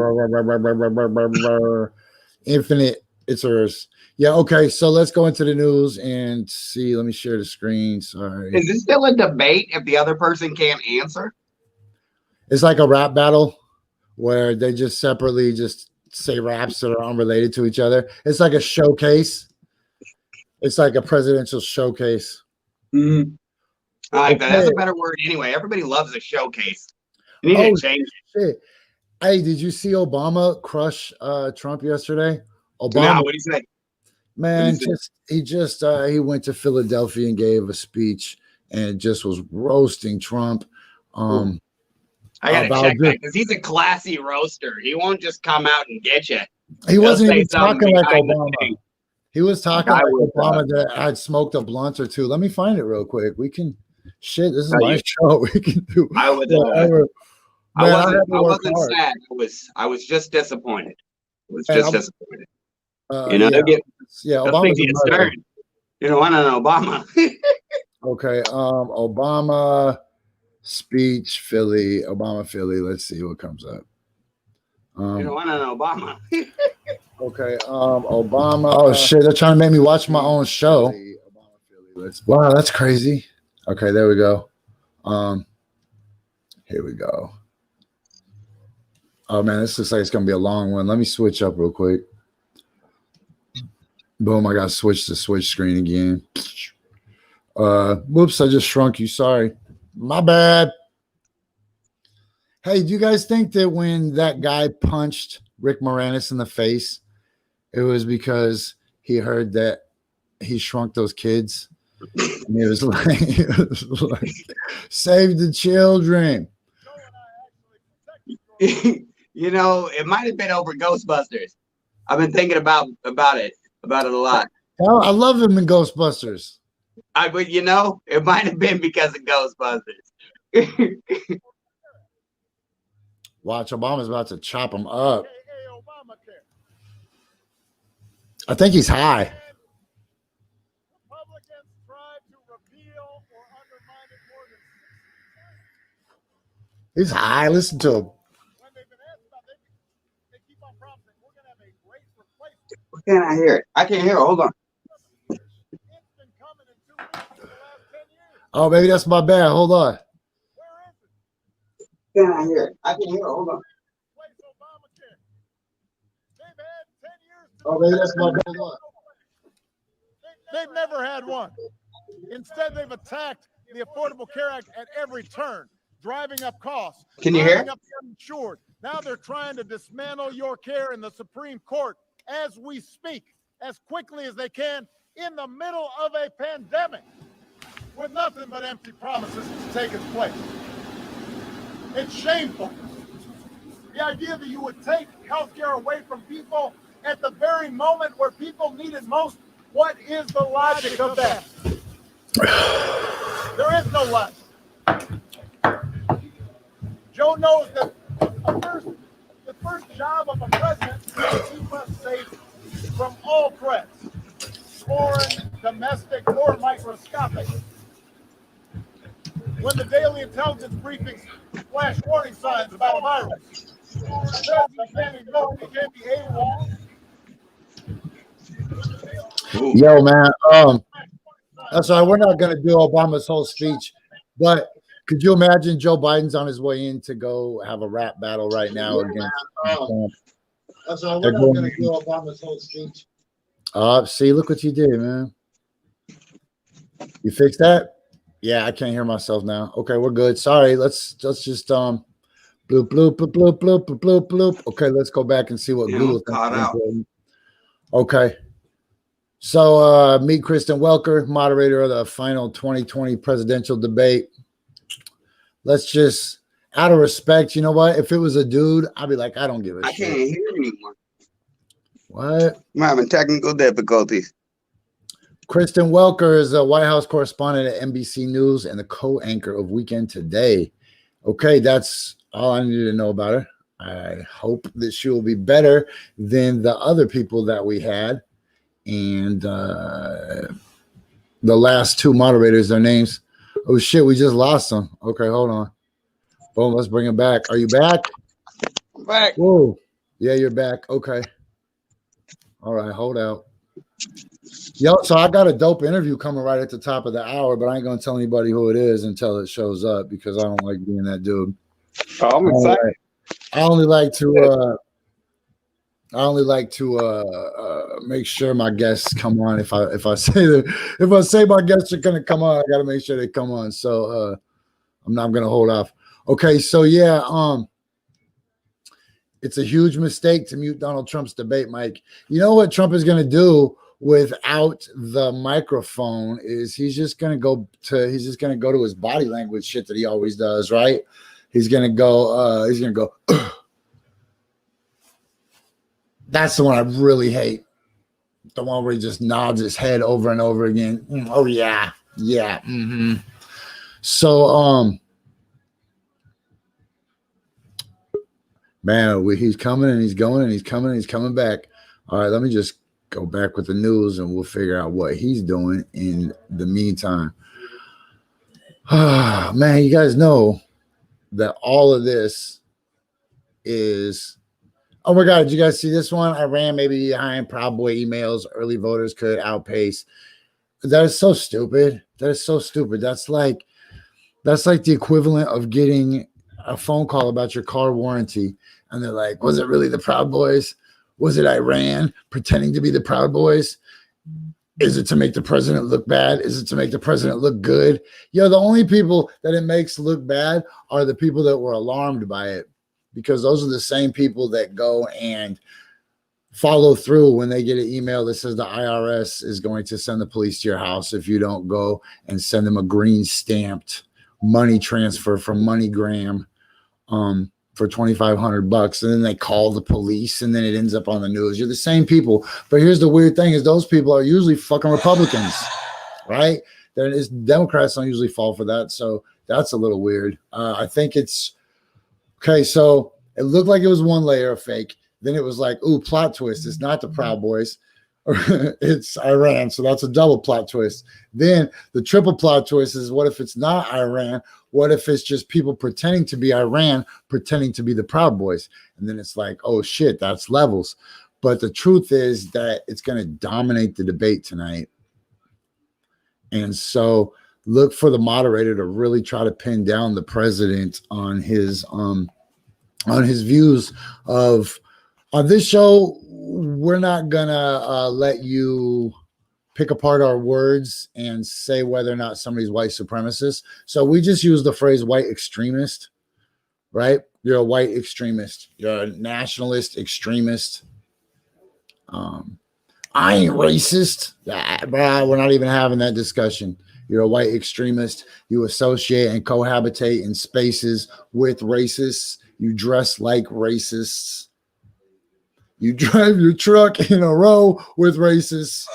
Infinite. It's ours. Yeah, okay, so let's go into the news and see. Let me share the screen. Sorry. Is this still a debate if the other person can't answer? It's like a rap battle where they just separately just say raps that are unrelated to each other. It's like a showcase. It's like a presidential showcase. Mm-hmm. I like that. That's a better word anyway. Everybody loves a showcase. You need to change it. Shit. Hey, did you see Obama crush Trump yesterday? Obama. No, what did he say? Man, he went to Philadelphia and gave a speech and just was roasting Trump. I gotta check that because he's a classy roaster. He won't just come out and get you. He wasn't even talking like Obama. He was talking like Obama that I'd smoked a blunt or two. Let me find it real quick. We can shit. This is my show. We can do. I would. I wasn't sad. I was just disappointed. Disappointed. Obama's you don't want an Obama. Okay. Obama speech Philly. Obama Philly. Let's see what comes up. You don't want an Obama. Okay. Obama. Oh shit! They're trying to make me watch my own show. Wow, that's crazy. Okay, there we go. Here we go. Oh man, this looks like it's gonna be a long one. Let me switch up real quick. Boom, I got to switch the switch screen again. Whoops, I just shrunk you. Sorry. My bad. Hey, do you guys think that when that guy punched Rick Moranis in the face, it was because he heard that he shrunk those kids? And it was like save the children. You know, it might have been over Ghostbusters. I've been thinking about it a lot. Oh, I love him in Ghostbusters. But you know, it might have been because of Ghostbusters. Watch, Obama's about to chop him up. I think he's high. He's high. Listen to him. Can't I hear it? I can't hear it. Hold on. Oh, maybe that's my bad. Hold on. Can't I hear it? I can't hear it. Hold on. Oh, maybe that's my bad. Hold on. They've never had one. Instead, they've attacked the Affordable Care Act at every turn, driving up costs. Can you hear? Up the uninsured. Now they're trying to dismantle your care in the Supreme Court as we speak, as quickly as they can, in the middle of a pandemic, with nothing but empty promises taking place. It's shameful. The idea that you would take health care away from people at the very moment where people need it most. What is the logic of that? There is no logic. Joe knows that the first job of a president is to keep us safe from all threats, foreign, domestic, or microscopic. When the daily intelligence briefings flash warning signs about a virus, you can't ignore, you can't be AWOL. Yo, man. That's why we're not going to do Obama's whole speech, but could you imagine Joe Biden's on his way in to go have a rap battle right now against Trump? That's why we're not going to do Obama's whole speech. See, look what you did, man. You fixed that? Yeah, I can't hear myself now. Okay, we're good. Sorry, let's just bloop bloop bloop bloop bloop bloop bloop. Okay, let's go back and see what Google caught out. Okay. So meet Kristen Welker, moderator of the final 2020 presidential debate. Let's just, out of respect, you know what? If it was a dude, I'd be like, I don't give a shit. I can't hear anymore. What? I'm having technical difficulties. Kristen Welker is a White House correspondent at NBC News and the co-anchor of Weekend Today. Okay, that's all I needed to know about her. I hope that she will be better than the other people that we had. And the last two moderators, their names. Oh, shit, we just lost them. Okay, hold on. Boom, let's bring them back. Are you back? I'm back. Whoa. Yeah, you're back. Okay. All right, hold out. Yo, so I got a dope interview coming right at the top of the hour, but I ain't going to tell anybody who it is until it shows up because I don't like being that dude. Oh, I'm excited. Right. I only like to make sure my guests come on. If I say my guests are gonna come on, I gotta make sure they come on. So I'm not gonna hold off. Okay, so yeah, it's a huge mistake to mute Donald Trump's debate mic. You know what Trump is gonna do without the microphone is he's just gonna go to his body language shit that he always does, right? He's gonna go. That's the one I really hate. The one where he just nods his head over and over again. Oh yeah, yeah. Mm-hmm. So man, he's coming and he's going and he's coming and he's coming back. All right, let me just go back with the news and we'll figure out what he's doing in the meantime. Man, you guys know that all of this is. Oh my God, did you guys see this one? Iran may be behind Proud Boy emails. Early voters could outpace. That is so stupid. That is so stupid. That's like the equivalent of getting a phone call about your car warranty. And they're like, was it really the Proud Boys? Was it Iran pretending to be the Proud Boys? Is it to make the president look bad? Is it to make the president look good? Yo, the only people that it makes look bad are the people that were alarmed by it. Because those are the same people that go and follow through when they get an email that says the IRS is going to send the police to your house if you don't go and send them a green stamped money transfer from MoneyGram for $2,500. And then they call the police and then it ends up on the news. You're the same people. But here's the weird thing is those people are usually fucking Republicans, right? Democrats don't usually fall for that. So that's a little weird. I think it's, okay, so it looked like it was one layer of fake. Then it was like, ooh, plot twist. It's not the Proud Boys. It's Iran. So that's a double plot twist. Then the triple plot twist is, what if it's not Iran? What if it's just people pretending to be Iran, pretending to be the Proud Boys? And then it's like, oh shit, that's levels. But the truth is that it's going to dominate the debate tonight. And so look for the moderator to really try to pin down the president on his views of, on this show, we're not gonna let you pick apart our words and say whether or not somebody's white supremacist. So we just use the phrase white extremist, right? You're a white extremist. You're a nationalist extremist. I ain't racist. Bro, we're not even having that discussion. You're a white extremist. You associate and cohabitate in spaces with racists. You dress like racists. You drive your truck in a row with racists.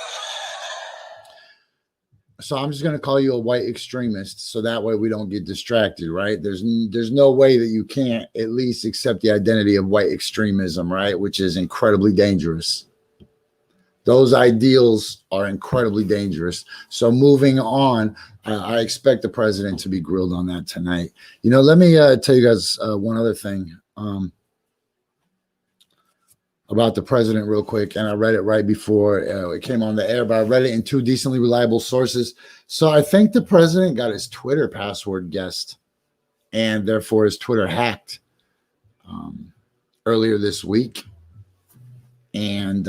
So I'm just going to call you a white extremist, so that way we don't get distracted, right? There's no way that you can't at least accept the identity of white extremism, right? Which is incredibly dangerous. Those ideals are incredibly dangerous. So moving on, I expect the president to be grilled on that tonight. You know, let me tell you guys one other thing about the president real quick. And I read it right before it came on the air, but I read it in two decently reliable sources. So I think the president got his Twitter password guessed and therefore his Twitter hacked earlier this week. And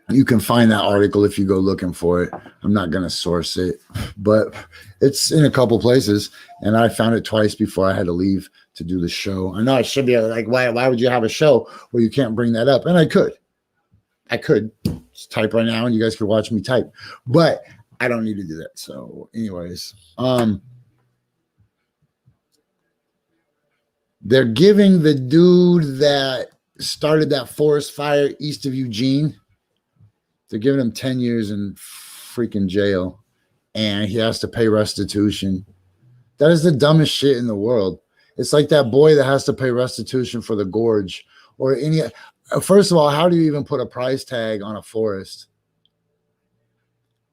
you can find that article if you go looking for it. I'm not going to source it, but it's in a couple places. And I found it twice before I had to leave to do the show. I know I should be like, why would you have a show where you can't bring that up? And I could just type right now and you guys could watch me type, but I don't need to do that. So anyways, they're giving the dude that started that forest fire east of Eugene, they're giving him 10 years in freaking jail, and he has to pay restitution. That is the dumbest shit in the world. It's like that boy that has to pay restitution for the gorge or any. First of all, how do you even put a price tag on a forest?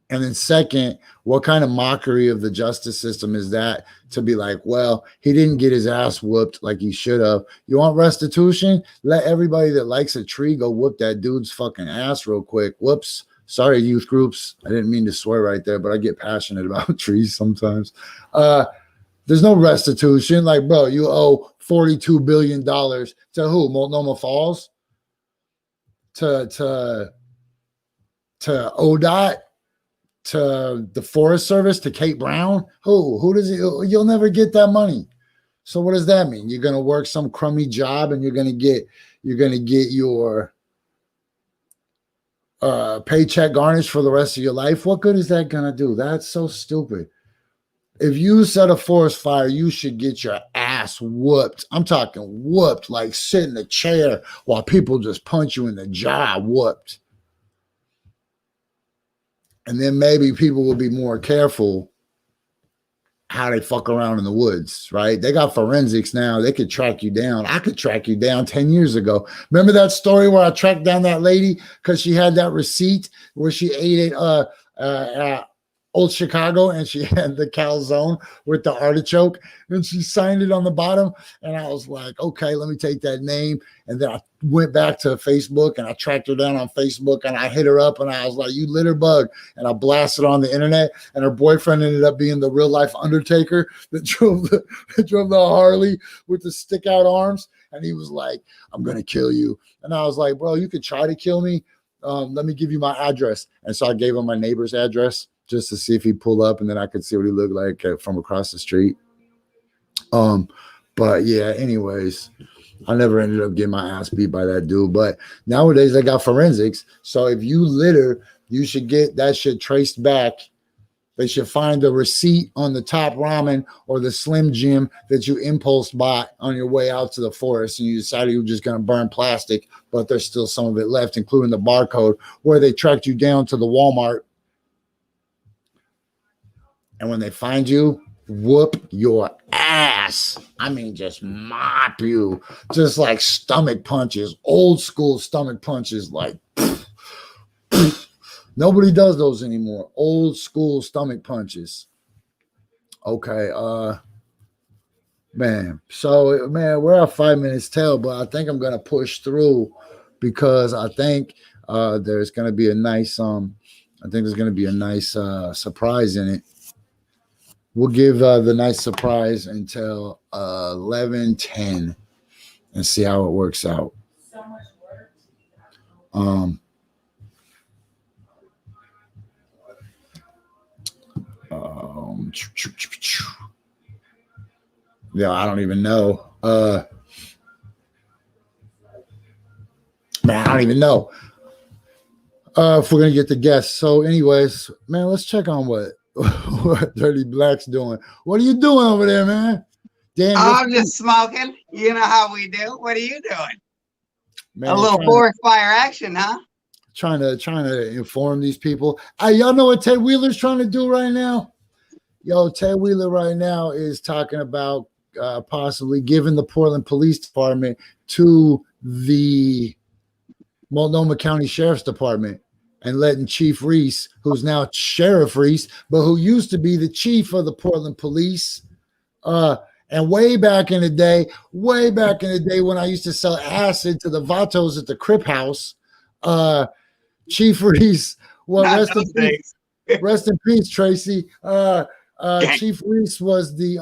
And then second, what kind of mockery of the justice system is that to be like, well, he didn't get his ass whooped like he should have. You want restitution? Let everybody that likes a tree go whoop that dude's fucking ass real quick. Whoops. Sorry, youth groups. I didn't mean to swear right there, but I get passionate about trees sometimes. There's no restitution. Like, bro, you owe $42 billion to who? Multnomah Falls? To ODOT? To the Forest Service, to Kate Brown? Who does it? You'll never get that money. So what does that mean? You're gonna work some crummy job and you're gonna get your paycheck garnished for the rest of your life? What good is that gonna do? That's so stupid. If you set a forest fire, you should get your ass whooped. I'm talking whooped, like sit in a chair while people just punch you in the jaw, whooped. And then maybe people will be more careful how they fuck around in the woods, right? They got forensics now. They could track you down. I could track you down 10 years ago. Remember that story where I tracked down that lady because she had that receipt where she ate it Old Chicago and she had the calzone with the artichoke and she signed it on the bottom. And I was like, okay, let me take that name. And then I went back to Facebook and I tracked her down on Facebook and I hit her up and I was like, you litter bug. And I blasted on the internet and her boyfriend ended up being the real life Undertaker that drove the Harley with the stick out arms. And he was like, I'm going to kill you. And I was like, bro, you could try to kill me. Let me give you my address. And so I gave him my neighbor's address just to see if he'd pull up and then I could see what he looked like from across the street. But yeah, anyways, I never ended up getting my ass beat by that dude. But nowadays they got forensics. So if you litter, you should get that shit traced back. They should find the receipt on the Top Ramen or the Slim Jim that you impulse bought on your way out to the forest. And you decided you were just going to burn plastic, but there's still some of it left, including the barcode where they tracked you down to the Walmart. And when they find you, whoop your ass. I mean, just mop you. Just like stomach punches, old school stomach punches, like Nobody does those anymore. Old school stomach punches. Okay, man. So man, we're at 5 minutes till, but I think I'm gonna push through because I think there's gonna be a nice I think there's gonna be a nice surprise in it. We'll give the nice surprise until 11:10 and see how it works out. Um, um, yeah, I don't even know. Man, I don't even know if we're gonna get the guests. So, anyways, man, let's check on what Dirty Black's doing. What are you doing over there, man? Damn, I'm just smoking. You know how we do. What are you doing? man, A little forest fire action, huh? Trying to inform these people. Y'all know what Ted Wheeler's trying to do right now? Yo, Ted Wheeler right now is talking about possibly giving the Portland Police Department to the Multnomah County Sheriff's Department and letting Chief Reese, who's now Sheriff Reese, but who used to be the chief of the Portland Police, and way back in the day when I used to sell acid to the Vatos at the Crip House, Chief Reese, well, rest in peace, Tracy. Chief Reese was the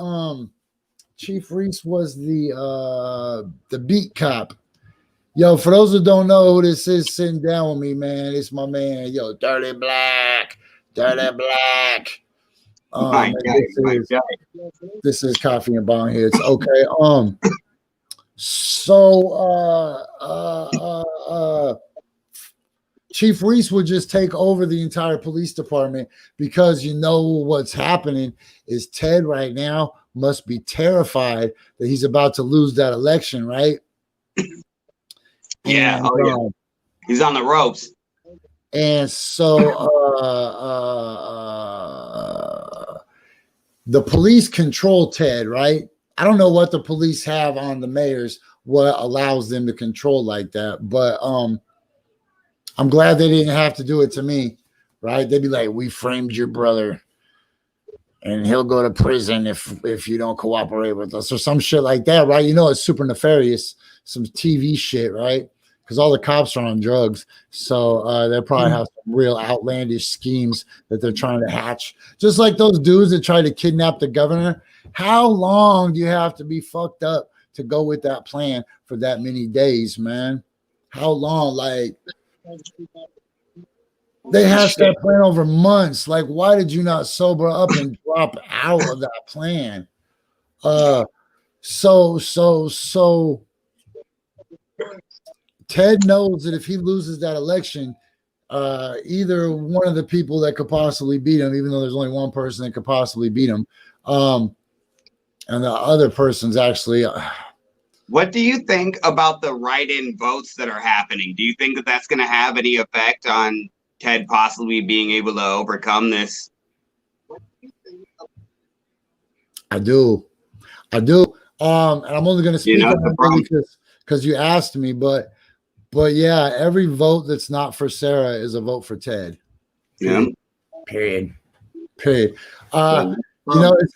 beat cop. Yo, for those who don't know who this is sitting down with me, man, it's my man, yo, Dirty Black. This is Coffee and Bong Hits. Okay. Chief Reese would just take over the entire police department because you know what's happening is Ted right now must be terrified that he's about to lose that election, right? Yeah. And, yeah. He's on the ropes. And so the police control Ted, right? I don't know what the police have on the mayors, what allows them to control like that, but I'm glad they didn't have to do it to me, right? They'd be like, "We framed your brother, and he'll go to prison if you don't cooperate with us," or some shit like that, right? You know, it's super nefarious, some TV shit, right? Because all the cops are on drugs, so they probably have some real outlandish schemes that they're trying to hatch. Just like those dudes that tried to kidnap the governor. How long do you have to be fucked up to go with that plan for that many days, man? How long? Like, they hashed that plan over months. Like, why did you not sober up and drop out of that plan? So Ted knows that if he loses that election, either one of the people that could possibly beat him, even though there's only one person that could possibly beat him, and the other person's actually. What do you think about the write-in votes that are happening? Do you think that that's going to have any effect on Ted possibly being able to overcome this? I do. And I'm only going to speak on it because you asked me, but yeah, every vote that's not for Sarah is a vote for Ted. Yeah. Period. You know, it's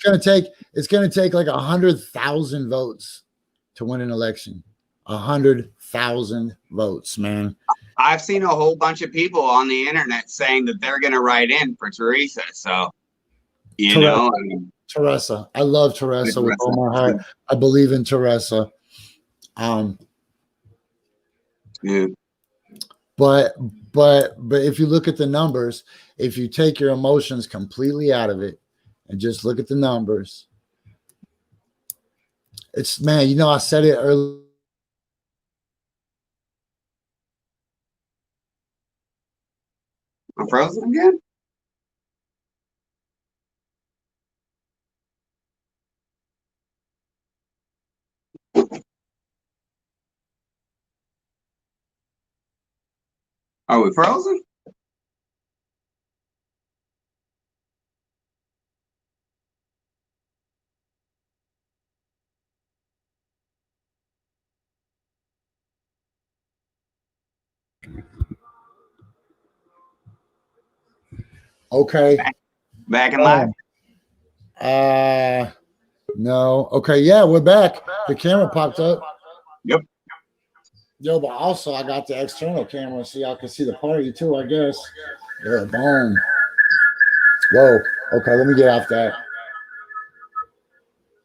gonna take like 100,000 votes to win an election. 100,000 votes, man. I've seen a whole bunch of people on the internet saying that they're going to write in for Teresa. So, you know, I mean, Teresa. I love Teresa with all my heart. I believe in Teresa. Yeah. But if you look at the numbers, if you take your emotions completely out of it and just look at the numbers, it's, man, you know, I said it earlier. I'm frozen again? Are we frozen? Okay. Back in live? No. Okay, yeah, we're back. The camera popped up. Yep. Yo, but also I got the external camera so y'all can see the party too, I guess. Yeah, boom. Whoa. Okay, let me get off that.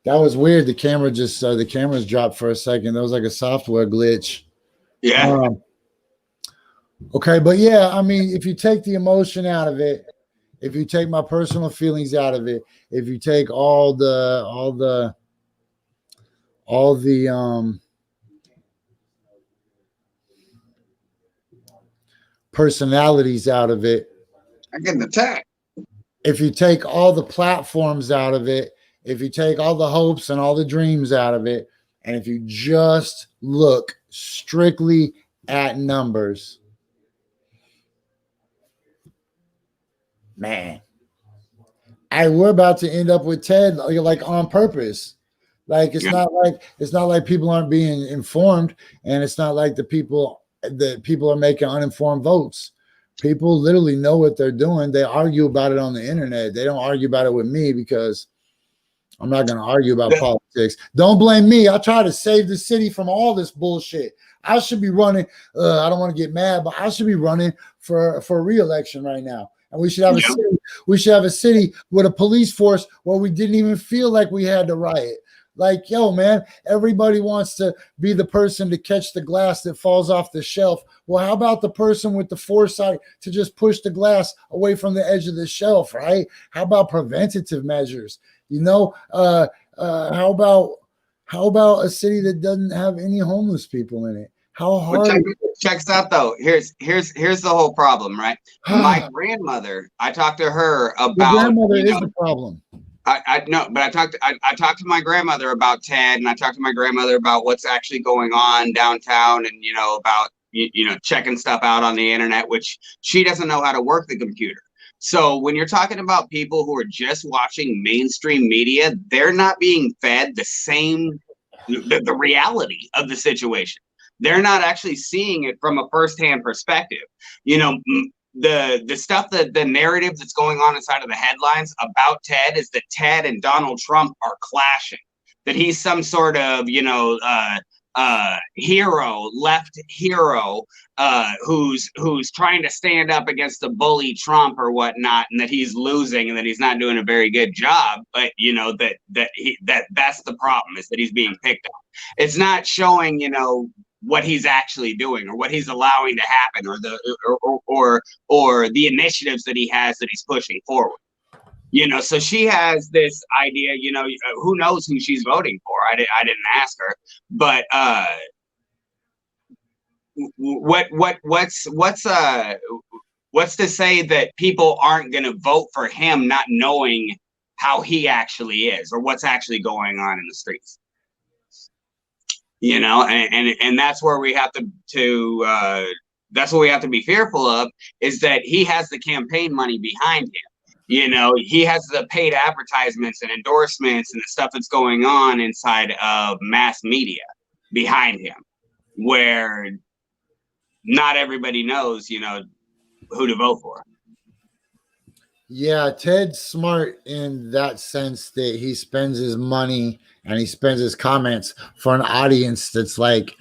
That was weird. The camera just the cameras dropped for a second. That was like a software glitch. Yeah. Okay, but yeah, I mean, if you take the emotion out of it, if you take my personal feelings out of it, if you take all the personalities out of it, I get the tag. if you take all the platforms out of it, if you take all the hopes and all the dreams out of it, and if you just look strictly at numbers, man, we're about to end up with Ted like on purpose. Like it's not like people aren't being informed, and it's not like the people are making uninformed votes. People literally know what they're doing. They argue about it on the internet. They don't argue about it with me because I'm not going to argue about politics. Don't blame me. I try to save the city from all this bullshit. I should be running. I don't want to get mad, but I should be running for re-election right now. And we should have a city. We should have a city with a police force where we didn't even feel like we had to riot. Like, yo, man, everybody wants to be the person to catch the glass that falls off the shelf. Well, how about the person with the foresight to just push the glass away from the edge of the shelf, right? How about preventative measures? You know, how about a city that doesn't have any homeless people in it? How hard? Check this out though. Here's the whole problem, right? My grandmother, I talked to her about. Your grandmother is the problem. I know, but I talked to my grandmother about Ted, and I talked to my grandmother about what's actually going on downtown, and about checking stuff out on the internet, which she doesn't know how to work the computer. So when you're talking about people who are just watching mainstream media, they're not being fed the reality of the situation. They're not actually seeing it from a firsthand perspective. The stuff the narrative that's going on inside of the headlines about Ted is that Ted and Donald Trump are clashing, that he's some sort of left hero who's trying to stand up against the bully Trump or whatnot, and that he's losing and that he's not doing a very good job. But that's the problem, is that he's being picked on. It's not showing what he's actually doing or what he's allowing to happen, or the initiatives that he has that he's pushing forward. So she has this idea, who knows who she's voting for. I didn't ask her, but what's to say that people aren't going to vote for him not knowing how he actually is or what's actually going on in the streets? And that's where we have to that's what we have to be fearful of, is that he has the campaign money behind him. He has the paid advertisements and endorsements and the stuff that's going on inside of mass media behind him, where not everybody knows, who to vote for. Yeah, Ted's smart in that sense that he spends his money and he spends his comments for an audience that's like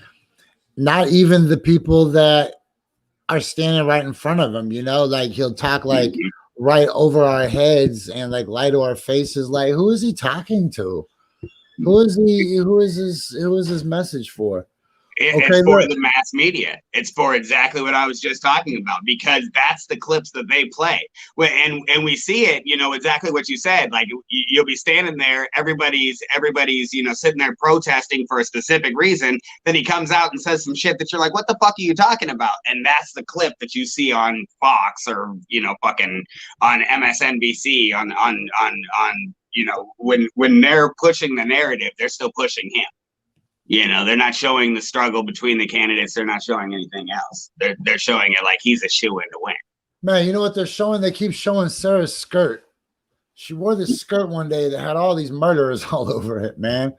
not even the people that are standing right in front of him, like he'll talk like right over our heads and like lie to our faces. Like, who is he talking to? Who is his message for? It's for the mass media. It's for exactly what I was just talking about, because that's the clips that they play. And we see it, exactly what you said. Like, you'll be standing there, everybody's sitting there protesting for a specific reason. Then he comes out and says some shit that you're like, what the fuck are you talking about? And that's the clip that you see on Fox or fucking on MSNBC when they're pushing the narrative, they're still pushing him. They're not showing the struggle between the candidates. They're not showing anything else. They're showing it like he's a shoo-in to win. Man, you know what they're showing? They keep showing Sarah's skirt. She wore this skirt one day that had all these murderers all over it, man.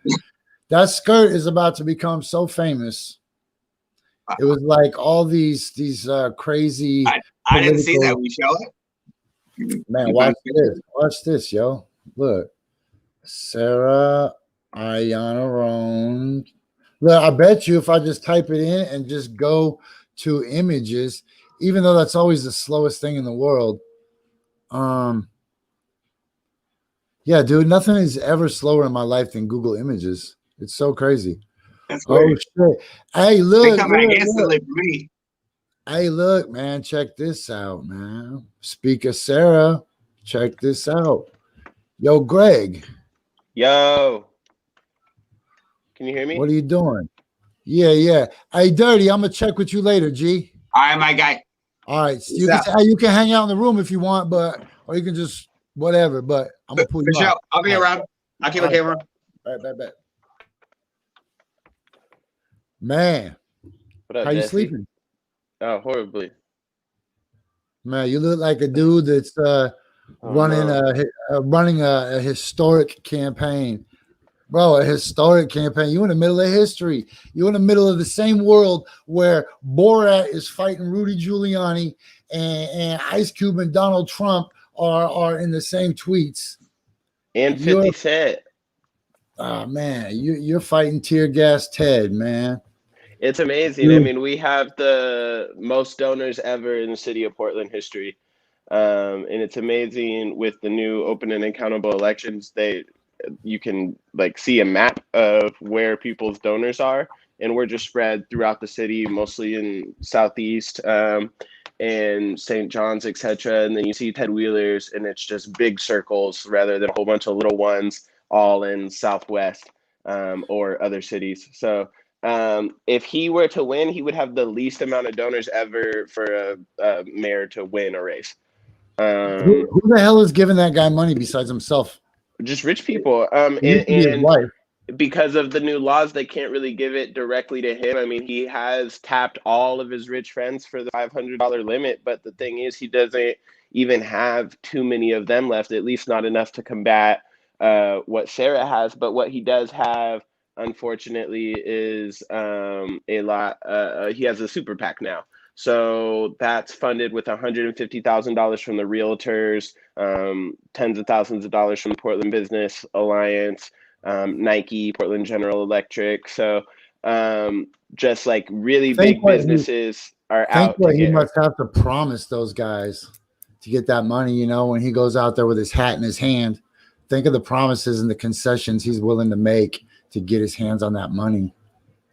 That skirt is about to become so famous. It was like all these crazy. I didn't see that. We show it. Man, Keep on watch this. Watch this, yo. Look, Sarah Ayana Roan. Look, I bet you if I just type it in and just go to images, even though that's always the slowest thing in the world. Yeah, dude, nothing is ever slower in my life than Google Images. It's so crazy. That's Oh weird. shit. Hey, They look, come back look, look. instantly for me. Hey, look, man, check this out, man. Speak of Sarah, check this out. Yo, Greg, Yo, can you hear me? what are you doing? Yeah. Hey, Dirty, I'm gonna check with you later, G. All right, my guy. All right, What's you can up? you can hang out in the room if you want, or you can just whatever. But I'm gonna pull For you sure. out. I'll be All right. around. I'll keep All a right. camera. All right, bet. Man, What up, how you Jessie? sleeping? Oh, horribly. Man, you look like a dude that's running no. running a historic campaign. Bro, a historic campaign. You in the middle of history. You in the middle of the same world where Borat is fighting Rudy Giuliani and Ice Cube and Donald Trump are in the same tweets. And 50 Cent. Man, you're fighting tear gas Ted, man. It's amazing. I mean, we have the most donors ever in the city of Portland history. And it's amazing with the new open and accountable elections. You can like see a map of where people's donors are, and we're just spread throughout the city, mostly in Southeast and St. John's, etc. And then you see Ted Wheeler's, and it's just big circles rather than a whole bunch of little ones all in Southwest or other cities. So if he were to win, he would have the least amount of donors ever for a mayor to win a race. Who the hell is giving that guy money besides himself? Just rich people. And his wife. Because of the new laws, they can't really give it directly to him. I mean, he has tapped all of his rich friends for the $500 limit, but the thing is, he doesn't even have too many of them left, at least not enough to combat what Sarah has. But what he does have, unfortunately, is a lot. He has a super PAC now. So that's funded with $150,000 from the realtors, tens of thousands of dollars from the Portland Business Alliance, Nike, Portland General Electric. So just like really big businesses are out to he get must have to promise those guys to get that money, you know, when he goes out there with his hat in his hand. Think of the promises and the concessions he's willing to make to get his hands on that money.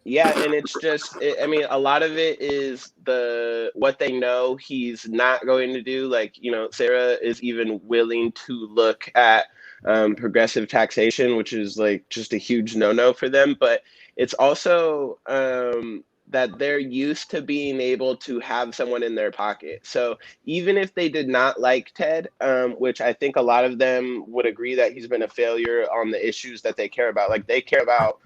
Yeah, and it's just, I mean, a lot of it is what they know he's not going to do. Like, you know, Sarah is even willing to look at progressive taxation, which is like just a huge no-no for them. But it's also that they're used to being able to have someone in their pocket. So even if they did not like Ted, which I think a lot of them would agree that he's been a failure on the issues that they care about, like they care about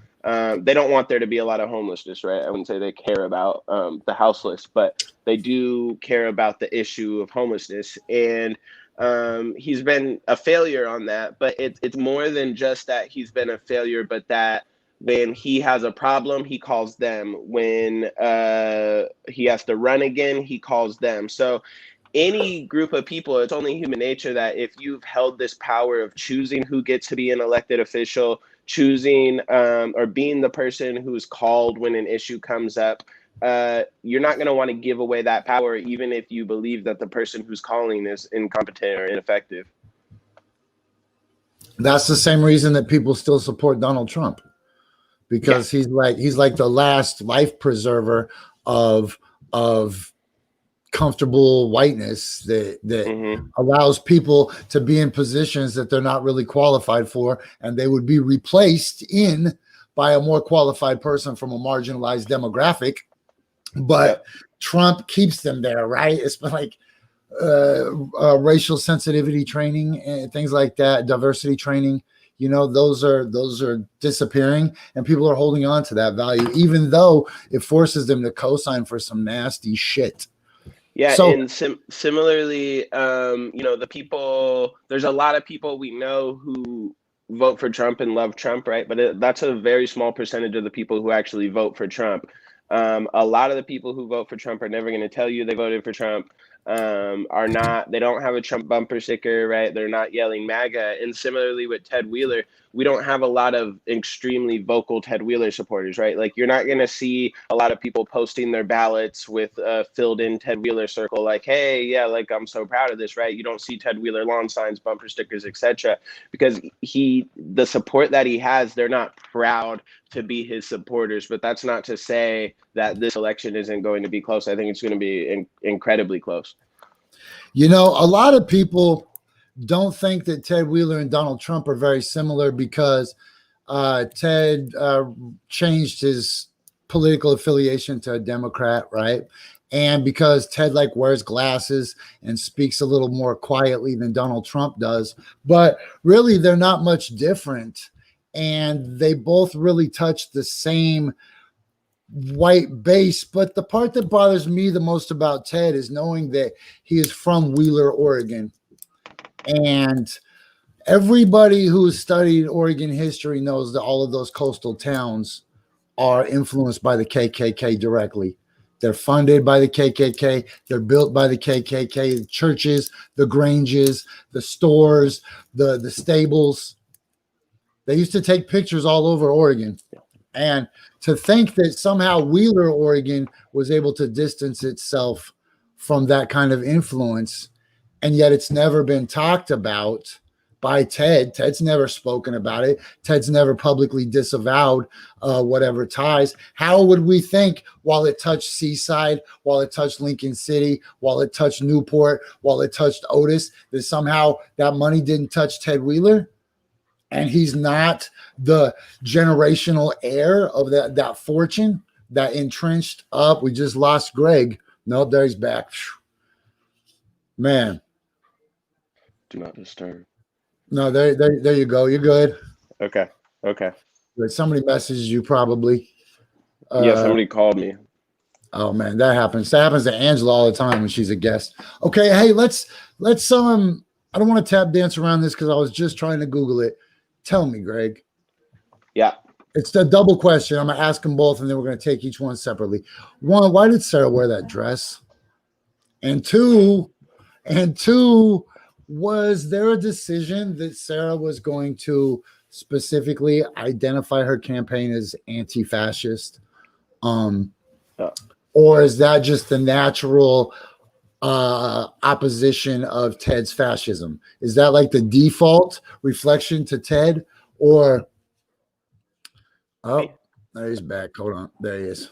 they don't want there to be a lot of homelessness, right? I wouldn't say they care about the houseless, but they do care about the issue of homelessness. And he's been a failure on that, but it's more than just that he's been a failure, but that when he has a problem, he calls them. When he has to run again, he calls them. So any group of people, it's only human nature that if you've held this power of choosing who gets to be an elected official, choosing or being the person who's called when an issue comes up, you're not going to want to give away that power, even if you believe that the person who's calling is incompetent or ineffective. That's the same reason that people still support Donald Trump, because he's like the last life preserver of comfortable whiteness that allows people to be in positions that they're not really qualified for, and they would be replaced by a more qualified person from a marginalized demographic. But Trump keeps them there, right? It's like racial sensitivity training and things like that, diversity training. You know, those are disappearing, and people are holding on to that value, even though it forces them to co-sign for some nasty shit. Yeah, so, and similarly, you know, there's a lot of people we know who vote for Trump and love Trump, right? But that's a very small percentage of the people who actually vote for Trump. A lot of the people who vote for Trump are never going to tell you they voted for Trump. they don't have a Trump bumper sticker, right? They're not yelling MAGA. And similarly with Ted Wheeler, we don't have a lot of extremely vocal Ted Wheeler supporters, right? Like you're not going to see a lot of people posting their ballots with a filled in Ted Wheeler circle, like, hey, yeah, like I'm so proud of this, right? You don't see Ted Wheeler lawn signs, bumper stickers, etc. Because the support that he has, they're not proud to be his supporters. But that's not to say that this election isn't going to be close. I think it's going to be incredibly close. You know, a lot of people don't think that Ted Wheeler and Donald Trump are very similar because Ted changed his political affiliation to a Democrat, right? And because Ted like wears glasses and speaks a little more quietly than Donald Trump does, but really they're not much different. And they both really touch the same white base. But the part that bothers me the most about Ted is knowing that he is from Wheeler, Oregon. And everybody who's studied Oregon history knows that all of those coastal towns are influenced by the KKK directly. They're funded by the KKK. They're built by the KKK. The churches, the granges, the stores, the stables. They used to take pictures all over Oregon. And to think that somehow Wheeler, Oregon was able to distance itself from that kind of influence, and yet it's never been talked about by Ted. Ted's never spoken about it. Ted's never publicly disavowed whatever ties. How would we think while it touched Seaside, while it touched Lincoln City, while it touched Newport, while it touched Otis, that somehow that money didn't touch Ted Wheeler? And he's not the generational heir of that fortune, that entrenched up. We just lost Greg. No, there he's back. Man. Do not disturb. No, there you go. You're good. Okay. But somebody messaged you probably. Yeah, somebody called me. Oh man, that happens. That happens to Angela all the time when she's a guest. Okay, hey, let's I don't want to tap dance around this because I was just trying to Google it. Tell me, Greg. Yeah. It's the double question. I'm gonna ask them both, and then we're gonna take each one separately. One, why did Sarah wear that dress? And two, was there a decision that Sarah was going to specifically identify her campaign as anti-fascist? Or is that just the natural opposition of Ted's fascism? Is that like the default reflection to Ted? Or there he's back. Hold on. There he is.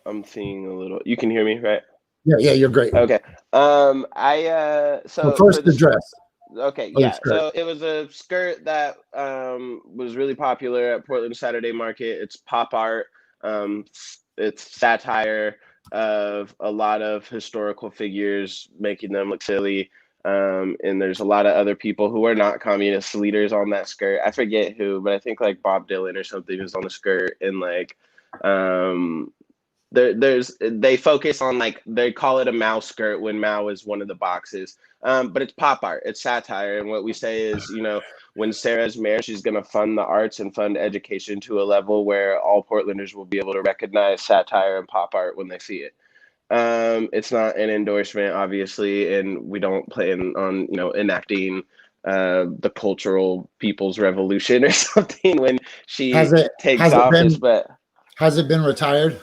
I'm seeing a little. You can hear me, right? Yeah, you're great. Okay. So first the dress. Okay, yeah. So it was a skirt that was really popular at Portland Saturday Market. It's pop art. It's satire of a lot of historical figures, making them look silly. And there's a lot of other people who are not communist leaders on that skirt. I forget who, but I think like Bob Dylan or something is on the skirt. And like they focus on, like, they call it a Mao skirt when Mao is one of the boxes. But it's pop art, it's satire. And what we say is, you know, when Sarah's mayor, she's going to fund the arts and fund education to a level where all Portlanders will be able to recognize satire and pop art when they see it. It's not an endorsement, obviously, and we don't plan on, you know, enacting the cultural people's revolution or something when she takes office. But has it been retired?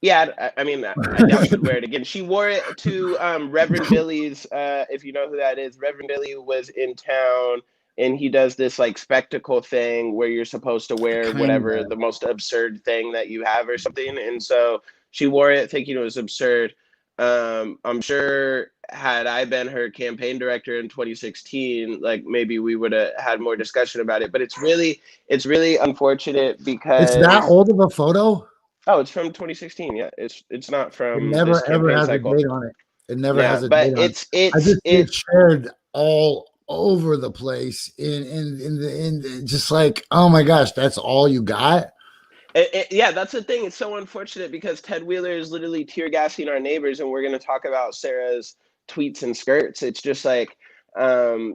Yeah, I mean, I doubt she'd wear it again. She wore it to Reverend Billy's, if you know who that is. Reverend Billy was in town, and he does this like spectacle thing where you're supposed to wear whatever the most absurd thing that you have or something. And so she wore it thinking it was absurd. I'm sure had I been her campaign director in 2016, like maybe we would have had more discussion about it. But it's really unfortunate because it's that old of a photo. Oh, it's from 2016. Yeah, it's not from. It never ever has cycle. a date on it. It never has a date on it. It's I just get shared all over the place in just like, oh my gosh, that's all you got. Yeah, that's the thing. It's so unfortunate because Ted Wheeler is literally tear gassing our neighbors, and we're going to talk about Sarah's tweets and skirts. It's just like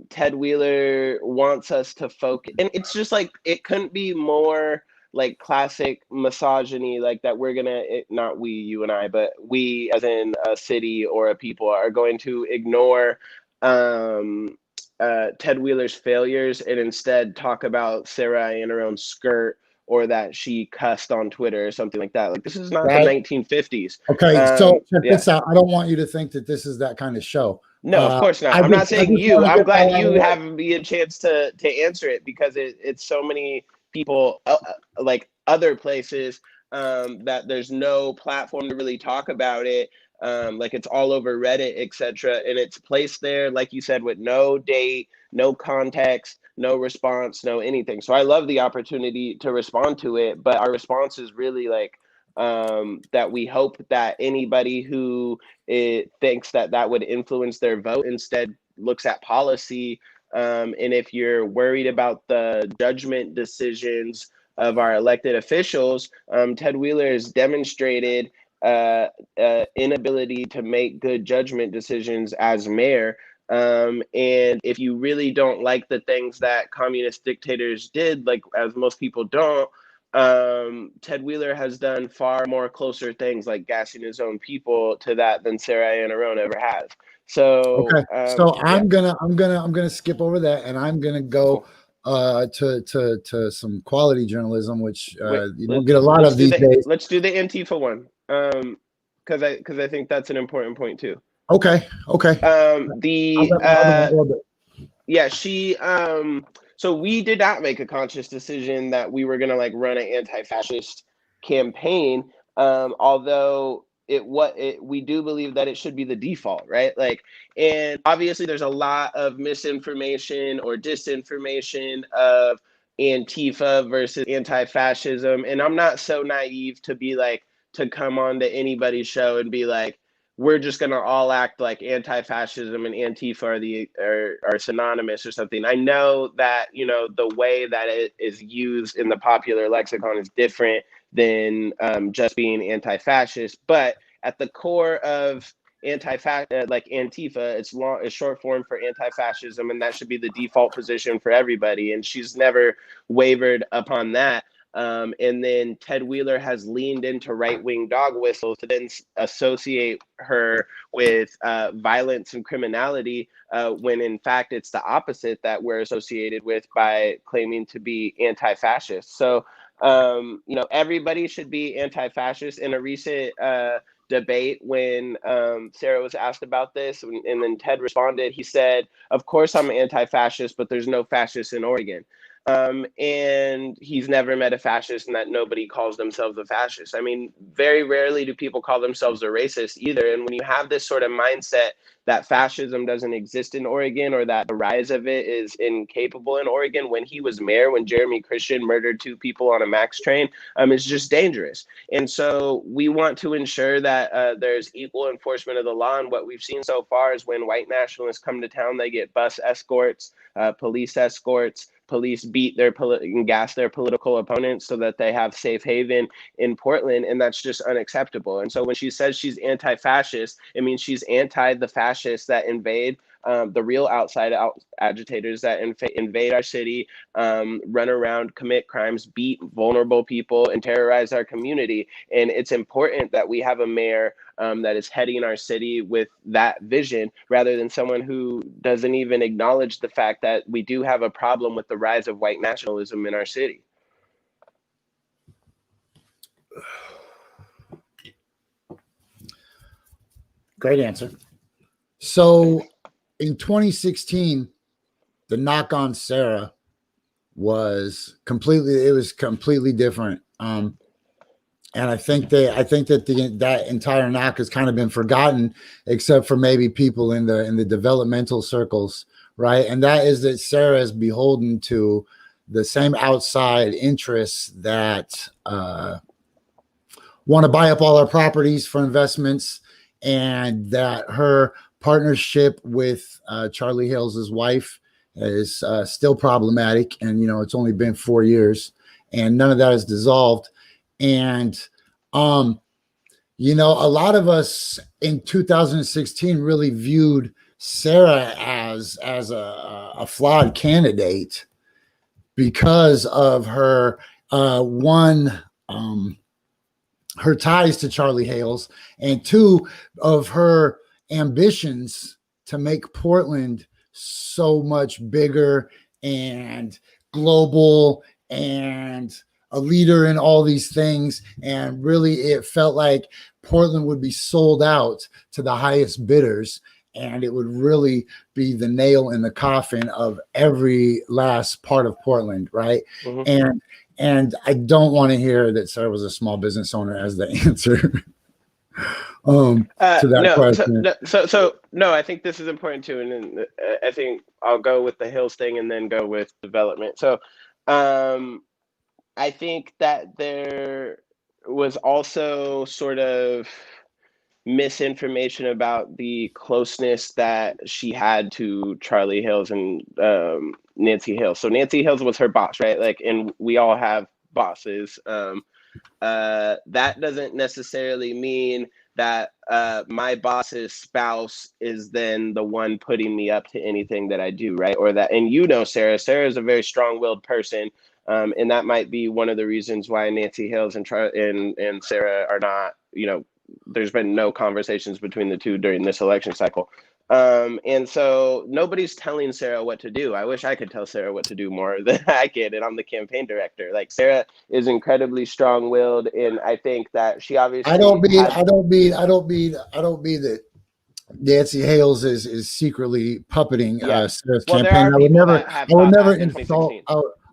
Ted Wheeler wants us to focus, and it's just like it couldn't be more like classic misogyny, like that we're gonna, not we, you and I, but we as in a city or a people are going to ignore Ted Wheeler's failures and instead talk about Sarah in her own skirt, or that she cussed on Twitter or something like that. Like, this is not the 1950s. Okay, so check Yeah. this out. I don't want you to think that this is that kind of show. No, of course not. I'm not saying you. I'm glad you have me a chance to answer it, because it's so many people, like other places, that there's no platform to really talk about it. Like, it's all over Reddit, etc., and it's placed there, like you said, with no date, no context, no response, no anything. So I love the opportunity to respond to it, but our response is really like, that we hope that anybody who thinks that that would influence their vote instead looks at policy. And if you're worried about the judgment decisions of our elected officials, Ted Wheeler has demonstrated inability to make good judgment decisions as mayor. And if you really don't like the things that communist dictators did, like, as most people don't, Ted Wheeler has done far more closer things, like gassing his own people, to that than Sarah Iannarone ever has. So okay, so I'm gonna skip over that, and I'm gonna go to some quality journalism, which you don't get a lot of these days. Let's do the Antifa one, because I think that's an important point too. Okay. Yeah, she so we did not make a conscious decision that we were gonna like run an anti-fascist campaign, although we do believe that it should be the default, right? Like, and obviously there's a lot of misinformation or disinformation of Antifa versus anti-fascism, and I'm not so naive to be like, to come on to anybody's show and be like, we're just gonna all act like anti-fascism and Antifa are synonymous or something. I know that, you know, the way that it is used in the popular lexicon is different than just being anti-fascist, but at the core of like Antifa, it's short form for anti-fascism, and that should be the default position for everybody. And she's never wavered upon that. And then Ted Wheeler has leaned into right-wing dog whistles to then associate her with violence and criminality, when in fact it's the opposite that we're associated with by claiming to be anti-fascist. So, you know, everybody should be anti-fascist. In a recent debate, when Sarah was asked about this, and then Ted responded, he said, "Of course I'm anti-fascist, but there's no fascists in Oregon." And he's never met a fascist, and that nobody calls themselves a fascist. I mean, very rarely do people call themselves a racist either. And when you have this sort of mindset that fascism doesn't exist in Oregon, or that the rise of it is incapable in Oregon, when he was mayor, when Jeremy Christian murdered 2 people on a MAX train, it's just dangerous. And so we want to ensure that there's equal enforcement of the law. And what we've seen so far is when white nationalists come to town, they get bus escorts, police escorts. Police beat and gas their political opponents so that they have safe haven in Portland, and that's just unacceptable. And so when she says she's anti-fascist, it means she's anti the fascists that invade, the real outside agitators that invade our city, run around, commit crimes, beat vulnerable people, and terrorize our community. And it's important that we have a mayor that is heading our city with that vision, rather than someone who doesn't even acknowledge the fact that we do have a problem with the rise of white nationalism in our city. Great answer. So in 2016, the knock on Sarah was completely different. And I think that that entire knock has kind of been forgotten, except for maybe people in the developmental circles, right? And that is that Sarah is beholden to the same outside interests that want to buy up all our properties for investments, and that her partnership with Charlie Hales' wife is still problematic. And, you know, it's only been 4 years and none of that is dissolved. And, you know, a lot of us in 2016 really viewed Sarah as a flawed candidate because of her one, her ties to Charlie Hales, and two, of her ambitions to make Portland so much bigger and global and a leader in all these things. And really, it felt like Portland would be sold out to the highest bidders, and it would really be the nail in the coffin of every last part of Portland, right? Mm-hmm. And I don't want to hear that Sarah was a small business owner as the answer to that question. No, I think this is important too, and I think I'll go with the Hills thing and then go with development. So, I think that there was also sort of misinformation about the closeness that she had to Charlie Hills and Nancy Hills. So Nancy Hills was her boss, right? Like, and we all have bosses. That doesn't necessarily mean that my boss's spouse is then the one putting me up to anything that I do, right? Or that, and you know, Sarah is a very strong-willed person. And that might be one of the reasons why Nancy Hills and Sarah are not, you know, there's been no conversations between the two during this election cycle. And so nobody's telling Sarah what to do. I wish I could tell Sarah what to do more than I can, and I'm the campaign director. Like, Sarah is incredibly strong-willed, and I think that she obviously I don't mean that Nancy Hales is secretly puppeting Sarah's campaign. I would never insult.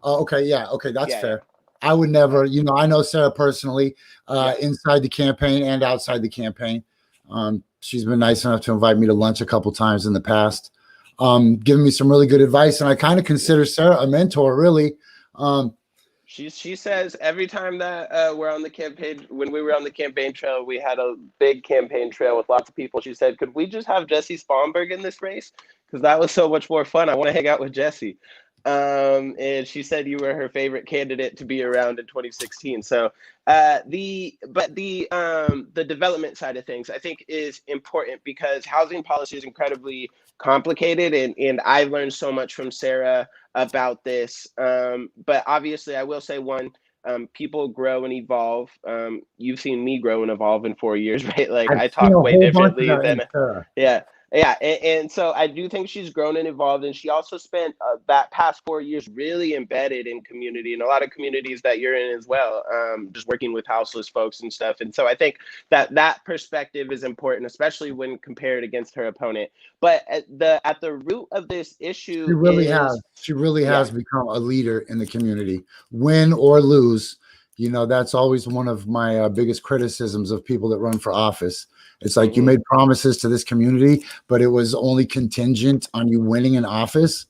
Okay, yeah, okay, that's fair. I would never, you know, I know Sarah personally, inside the campaign and outside the campaign. She's been nice enough to invite me to lunch a couple times in the past, giving me some really good advice, and I kind of consider Sarah a mentor, really. She says every time that we're on the campaign, when we were on the campaign trail, we had a big campaign trail with lots of people. She said, could we just have Jessie Sponberg in this race? Because that was so much more fun. I want to hang out with Jessie. And she said you were her favorite candidate to be around in 2016. So the development side of things, I think, is important because housing policy is incredibly complicated, and I've learned so much from Sarah about this. But obviously, I will say people grow and evolve. You've seen me grow and evolve in 4 years, right? Like, I talk way differently than Yeah, and so I do think she's grown and evolved, and she also spent that past 4 years really embedded in community, and a lot of communities that you're in as well, just working with houseless folks and stuff. And so I think that perspective is important, especially when compared against her opponent. But at the root of this issue, she really has become a leader in the community, win or lose. You know, that's always one of my biggest criticisms of people that run for office. It's like, you made promises to this community, but it was only contingent on you winning an office.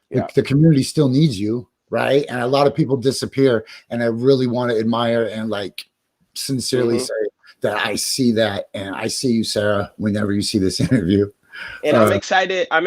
The community still needs you, right? And a lot of people disappear. And I really want to admire and like sincerely say that I see that, and I see you, Sarah, whenever you see this interview. And I'm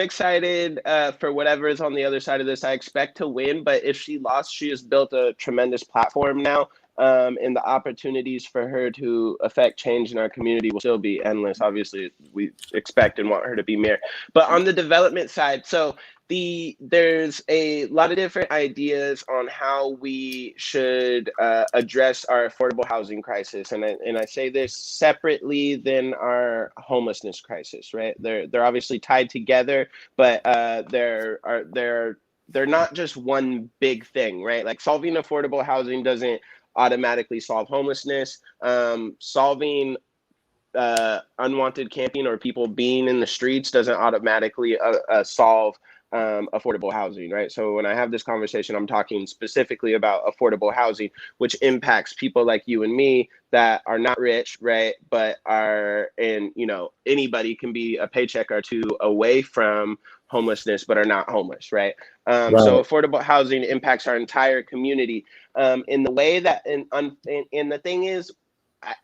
excited for whatever is on the other side of this. I expect to win, but if she lost, she has built a tremendous platform now. And the opportunities for her to affect change in our community will still be endless. Obviously, we expect and want her to be mayor. But on the development side, so there's a lot of different ideas on how we should address our affordable housing crisis, and I say this separately than our homelessness crisis, right? They're obviously tied together, but they're not just one big thing, right? Like, solving affordable housing doesn't automatically solve homelessness. Solving unwanted camping or people being in the streets doesn't automatically solve affordable housing, right? So when I have this conversation, I'm talking specifically about affordable housing, which impacts people like you and me that are not rich, right? But are in, you know, anybody can be a paycheck or two away from homelessness, but are not homeless, right? So affordable housing impacts our entire community in the way that, and the thing is,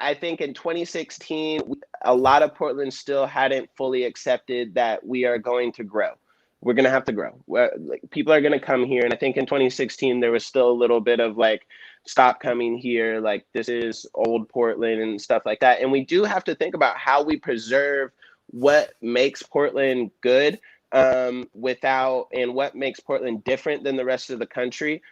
I think in 2016, a lot of Portland still hadn't fully accepted that we are going to grow. We're going to have to grow. Like, people are going to come here. And I think in 2016, there was still a little bit of like, stop coming here. Like, this is old Portland and stuff like that. And we do have to think about how we preserve what makes Portland good, without, and what makes Portland different than the rest of the country,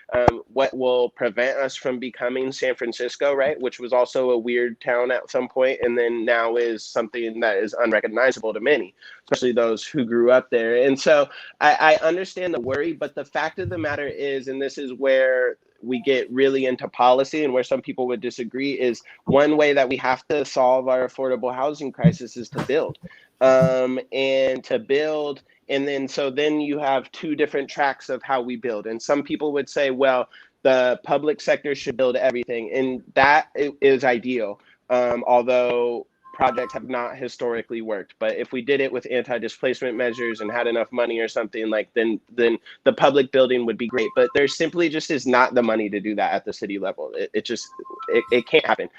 what will prevent us from becoming San Francisco, right? Which was also a weird town at some point, and then now is something that is unrecognizable to many, especially those who grew up there. And so I understand the worry, but the fact of the matter is, and this is where we get really into policy and where some people would disagree, is one way that we have to solve our affordable housing crisis is to build. And to build, and then you have two different tracks of how we build. And some people would say, well, the public sector should build everything, and that is ideal, although projects have not historically worked. But if we did it with anti-displacement measures and had enough money or something, like then the public building would be great. But there simply just is not the money to do that at the city level. It can't happen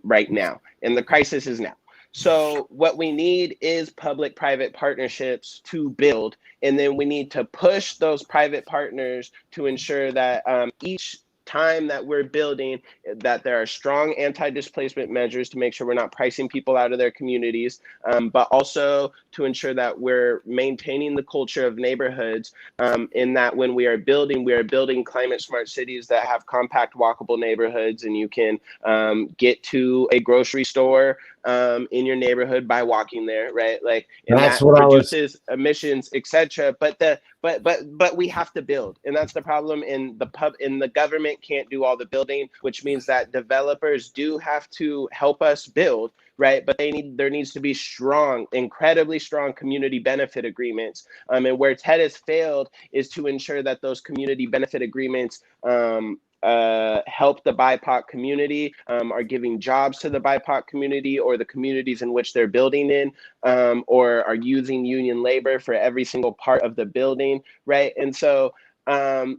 right now, and the crisis is now. So what we need is public-private partnerships to build, and then we need to push those private partners to ensure that each time that we're building, that there are strong anti-displacement measures to make sure we're not pricing people out of their communities, but also to ensure that we're maintaining the culture of neighborhoods, in that when we are building climate smart cities that have compact walkable neighborhoods, and you can get to a grocery store in your neighborhood by walking there, right? Like, and That's that what reduces emissions, etc. But we have to build, and that's the problem. In the government can't do all the building, which means that developers do have to help us build, right? But there needs to be strong, incredibly strong community benefit agreements. And where TED has failed is to ensure that those community benefit agreements help the BIPOC community, are giving jobs to the BIPOC community or the communities in which they're building in, or are using union labor for every single part of the building, right? And so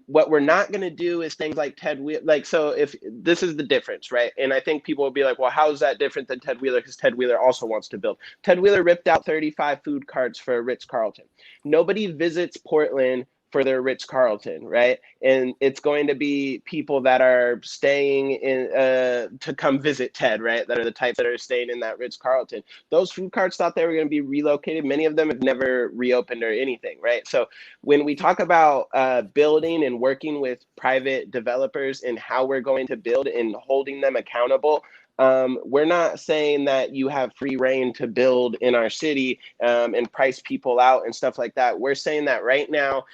what we're not going to do is things like Ted Wheeler. Like, so if this is the difference, right? And I think people will be like, well, how is that different than Ted Wheeler? Because Ted Wheeler also wants to build. Ted Wheeler ripped out 35 food carts for a Ritz-Carlton. Nobody visits Portland for their Ritz-Carlton, right? And it's going to be people that are staying in to come visit Ted, right? That are the types that are staying in that Ritz-Carlton. Those food carts thought they were going to be relocated. Many of them have never reopened or anything, right? So when we talk about building and working with private developers and how we're going to build and holding them accountable, we're not saying that you have free reign to build in our city and price people out and stuff like that. We're saying that right now,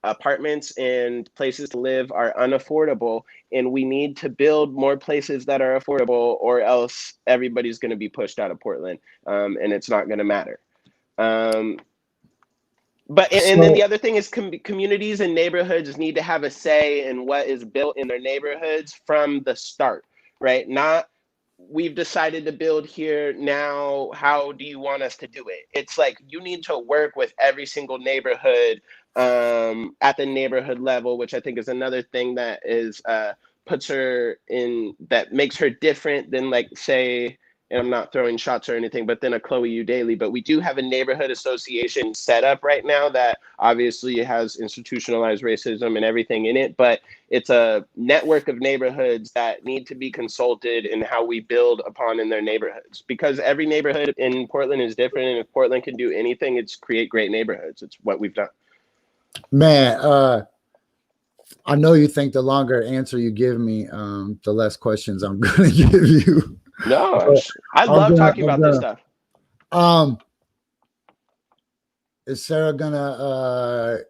apartments and places to live are unaffordable, and we need to build more places that are affordable, or else everybody's going to be pushed out of Portland, and it's not going to matter. And then the other thing is communities and neighborhoods need to have a say in what is built in their neighborhoods from the start, right? Not, we've decided to build here, now how do you want us to do it? It's like, you need to work with every single neighborhood at the neighborhood level, which I think is another thing that is puts her in, that makes her different than, like, say, and I'm not throwing shots or anything, but then a Chloe Udaly. But we do have a neighborhood association set up right now that obviously has institutionalized racism and everything in it, but it's a network of neighborhoods that need to be consulted in how we build upon in their neighborhoods, because every neighborhood in Portland is different, and if Portland can do anything, it's create great neighborhoods. It's what we've done. Man, I know you think the longer answer you give me, the less questions I'm going to give you. No, I love talking about this stuff. Is Sarah gonna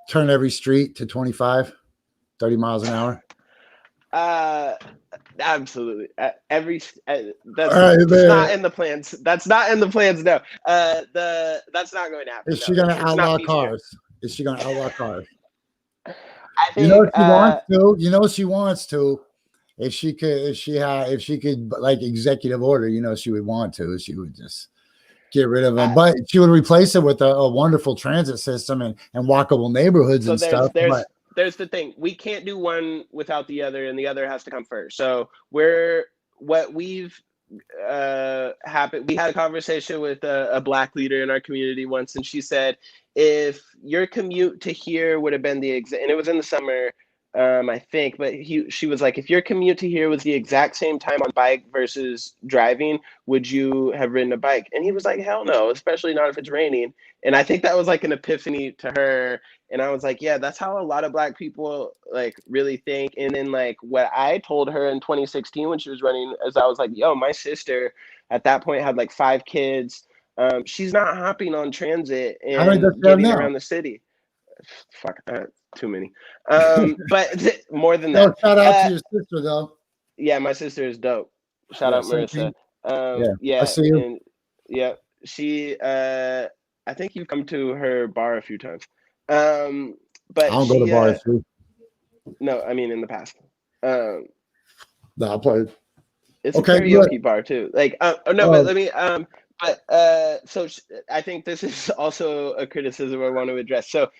turn every street to 25, 30 miles an hour? Absolutely. That's not in the plans. That's not in the plans. No. That's not going to happen. Is she gonna outlaw cars? Is she gonna outlaw cars? I think, you know she wants to. You know she wants to. If she could like executive order, you know, she would want to. She would just get rid of them, but she would replace it with a wonderful transit system and walkable neighborhoods and stuff. There's the thing. We can't do one without the other, and the other has to come first. So happened. We had a conversation with a Black leader in our community once, and she said, if your commute to here would have been and it was in the summer, I think, but she was like, if your commute to here was the exact same time on bike versus driving, would you have ridden a bike? And he was like, hell no, especially not if it's raining. And I think that was like an epiphany to her. And I was like, yeah, that's how a lot of Black people like really think. And then like what I told her in 2016 when she was running is I was like, yo, my sister at that point had like 5 kids. She's not hopping on transit How many does and she have getting now? around the city. Fuck, too many. But more than No, that. shout out to your sister though. Yeah, my sister is dope. Shout Yeah, out same Marissa. thing. Yeah, I see you. And yeah, she I think you've come to her bar a few times. I But don't go to she bars too. no, I mean in the past. Um No, I played. it's Okay, a karaoke bar too. Like oh no, but let me so I think this is also a criticism I want to address. So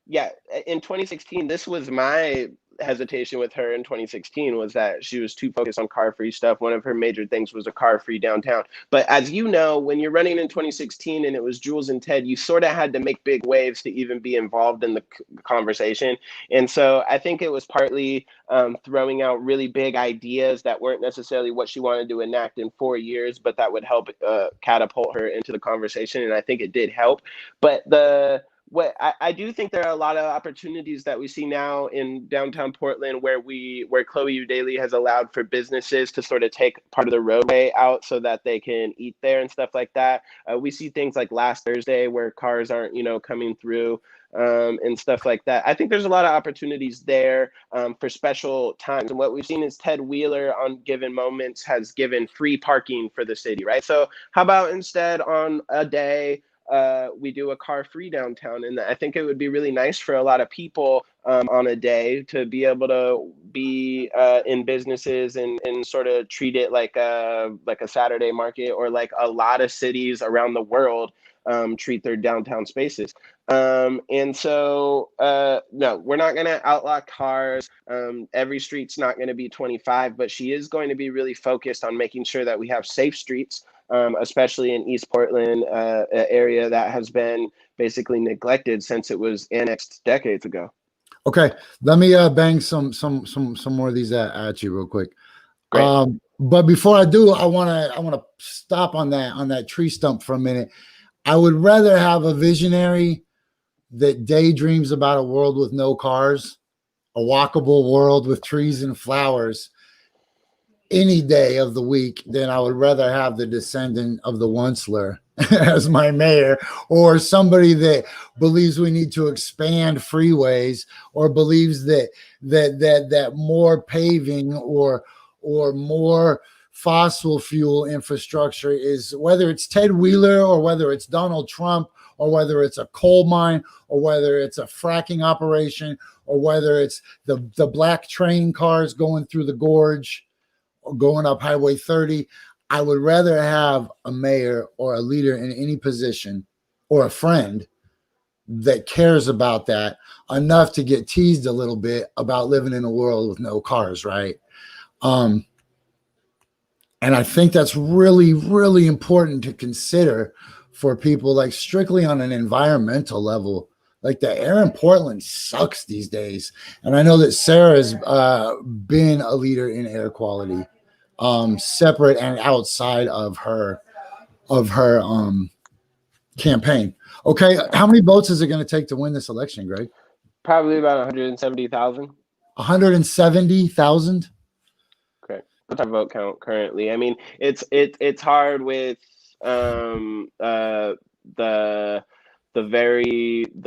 yeah, in 2016, this was my hesitation with her in 2016 was that she was too focused on car-free stuff. One of her major things was a car-free downtown. But as you know, when you're running in 2016 and it was Jules and Ted, you sort of had to make big waves to even be involved in the conversation. And so I think it was partly throwing out really big ideas that weren't necessarily what she wanted to enact in 4 years, but that would help catapult her into the conversation. And I think it did help. But what I do think there are a lot of opportunities that we see now in downtown Portland where Chloe Udaly has allowed for businesses to sort of take part of the roadway out so that they can eat there and stuff like that. We see things like last Thursday where cars aren't, coming through and stuff like that. I think there's a lot of opportunities there for special times. And what we've seen is Ted Wheeler on given moments has given free parking for the city, right? So how about instead on a day, we do a car-free downtown, and I think it would be really nice for a lot of people on a day to be able to be in businesses and sort of treat it like a Saturday market, or like a lot of cities around the world treat their downtown spaces. And so no, we're not going to outlaw cars. Every street's not going to be 25, but she is going to be really focused on making sure that we have safe streets. Especially in East Portland, area that has been basically neglected since it was annexed decades ago. Okay, let me bang some more of these at you real quick. Great. But before I do, I wanna stop on that tree stump for a minute. I would rather have a visionary that daydreams about a world with no cars, a walkable world with trees and flowers, any day of the week, then I would rather have the descendant of the Onceler as my mayor, or somebody that believes we need to expand freeways, or believes that more paving or more fossil fuel infrastructure is, whether it's Ted Wheeler or whether it's Donald Trump or whether it's a coal mine or whether it's a fracking operation or whether it's the black train cars going through the gorge going up Highway 30. I would rather have a mayor or a leader in any position or a friend that cares about that enough to get teased a little bit about living in a world with no cars, right? And I think that's really, really important to consider for people, like strictly on an environmental level. Like the air in Portland sucks these days. And I know that Sarah has been a leader in air quality, separate and outside of her campaign. Okay, how many votes is it going to take to win this election, Greg? Probably about 170,000. 170,000? Correct. That's our vote count currently. I mean, it's hard with the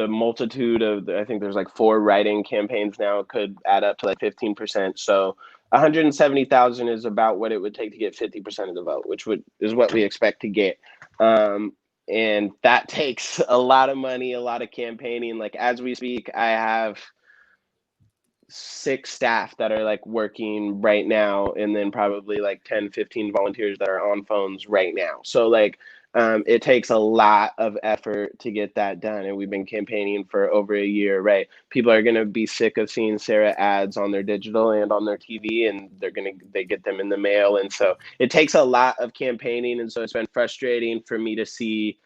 multitude of, I think there's like 4 write-in campaigns now, could add up to like 15%. So 170,000 is about what it would take to get 50% of the vote, which is what we expect to get. And that takes a lot of money, a lot of campaigning. Like as we speak, I have 6 staff that are like working right now, and then probably like 10, 15 volunteers that are on phones right now. So like it takes a lot of effort to get that done. And we've been campaigning for over a year, right? People are going to be sick of seeing Sarah ads on their digital and on their TV, and they get them in the mail. And so it takes a lot of campaigning. And so it's been frustrating for me to see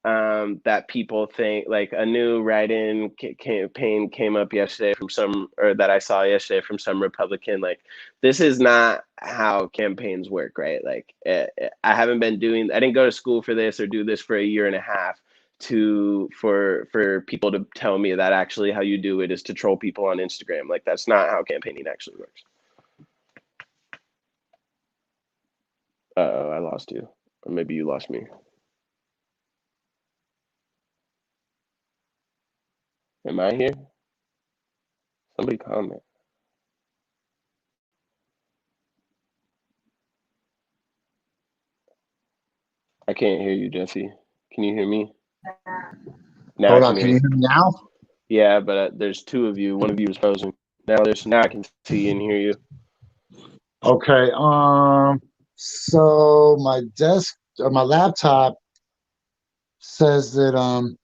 that people think, like a new write-in campaign came up yesterday that I saw yesterday from some Republican. Like, this is not how campaigns work, right? Like, I didn't go to school for this or do this for a year and a half for people to tell me that actually how you do it is to troll people on Instagram. Like, that's not how campaigning actually works. Uh-oh, I lost you. Or maybe you lost me. Am I here? Somebody comment. I can't hear you, Jesse. Can you hear me? Now Hold on, can you hear me now? Yeah, but there's two of you. One of you is frozen. Now I can see and hear you. Okay. So my my laptop says that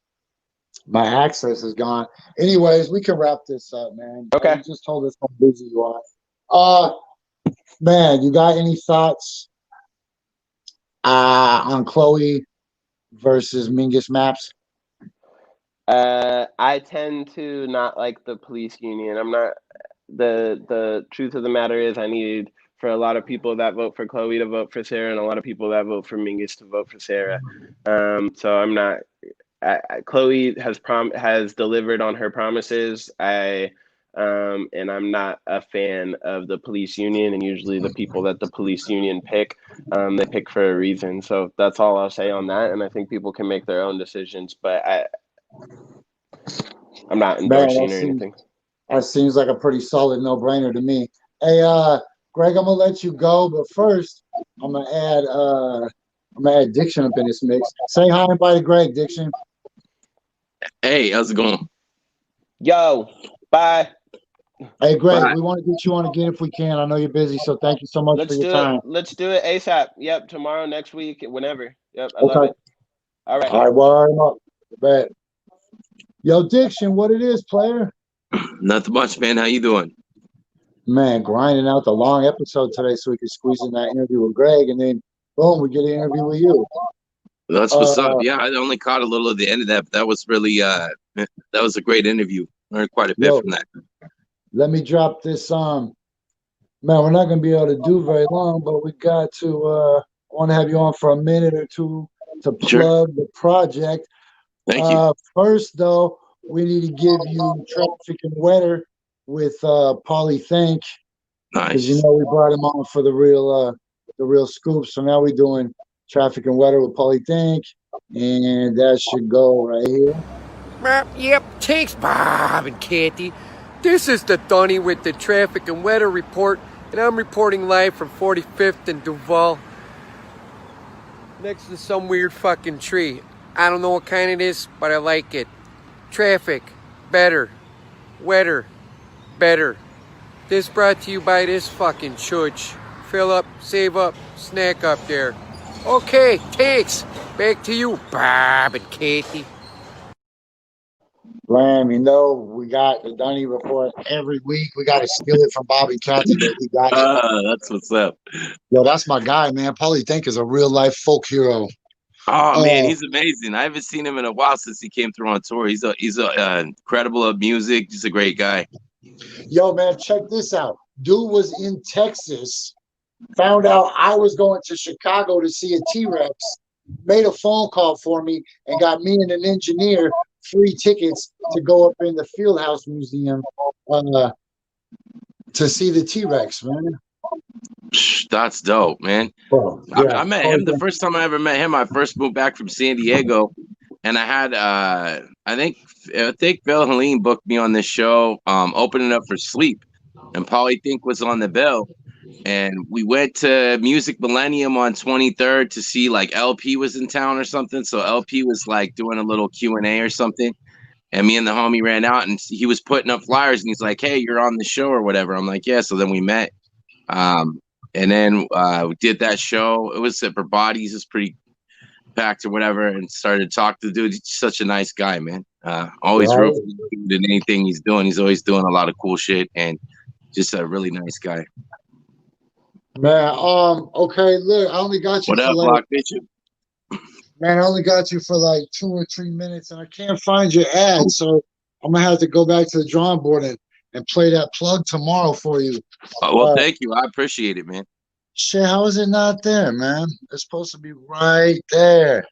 my access is gone. Anyways, we can wrap this up, man. Okay. You just told us how busy you are. Man, you got any thoughts on Chloe versus Mingus Maps? I tend to not like the police union. I'm not. The truth of the matter is, I need for a lot of people that vote for Chloe to vote for Sarah, and a lot of people that vote for Mingus to vote for Sarah. So I'm not. Chloe has delivered on her promises. And I'm not a fan of the police union, and usually the people that the police union pick, they pick for a reason. So that's all I'll say on that, and I think people can make their own decisions, but I'm not endorsing or anything. That seems like a pretty solid no-brainer to me. Hey, Greg, I'm gonna let you go, but first I'm gonna add Diction up in this mix. Say hi and bye to Greg, Diction. Hey, how's it going? Yo, bye. Hey, Greg, Bye. we want to get you on again if we can. I know you're busy, so thank you so much for your time. Let's do it ASAP. Yep, tomorrow, next week, whenever. Yep, I Okay. love it. All right. All right, well, bet. Yo, Diction, what it is, player? Nothing much, man. How you doing? Man, grinding out the long episode today so we could squeeze in that interview with Greg, and then boom, we get an interview with you. That's what's up. Yeah, I only caught a little of the end of that, but that was really that was a great interview. Learned quite a bit from that. Let me drop this man, we're not gonna be able to do very long, but we got to want to have you on for a minute or two to plug the project. Thank you. First though, we need to give you Traffic and Wetter with Pauly Think. Nice. Because you know we brought him on for the real scoop. So now we're doing Traffic and Wetter with Pauly Think, and that should go right here. Yep, thanks, Bob and Kathy. This is the Donny with the Traffic and Weather Report, and I'm reporting live from 45th and Duval, next to some weird fucking tree. I don't know what kind it is, but I like it. Traffic, better, wetter, better. This brought to you by this fucking chudge. Fill up, save up, snack up there. Okay, thanks. Back to you, Bob and Kathy. Blam, you know, we got the Donny Report every week. We got to steal it from Bobby Kathy, but we got it. That's what's up. Yo, that's my guy, man. Pauly Think is a real-life folk hero. Oh man, he's amazing. I haven't seen him in a while since he came through on tour. He's incredible at music. He's a great guy. Yo, man, check this out. Dude was in Texas, found out I was going to Chicago to see a T-Rex, made a phone call for me, and got me and an engineer free tickets to go up in the Fieldhouse Museum to see the T-Rex, man. That's dope, man. Oh, yeah. I met him the first time I ever met him. I first moved back from San Diego, and I had I think Phil Helene booked me on this show, opening up for Sleep, and Pauly Think was on the bill, and we went to Music Millennium on 23rd to see, like, LP was in town or something. So LP was like doing a little Q&A or something, and me and the homie ran out, and he was putting up flyers, and he's like, "Hey, you're on the show or whatever." I'm like, "Yeah." So then we met. And then we did that show. It was at Bodies. It's pretty packed or whatever, and started to talk to the dude. He's such a nice guy, man. Always rooting in anything he's doing. He's always doing a lot of cool shit, and just a really nice guy. Man, okay, look, I only got you. What up, Blakk Bishop? Man, I only got you for like 2 or 3 minutes, and I can't find your ad, so I'm gonna have to go back to the drawing board and play that plug tomorrow for you. Well, thank you. I appreciate it, man. Shit, how is it not there, man? It's supposed to be right there.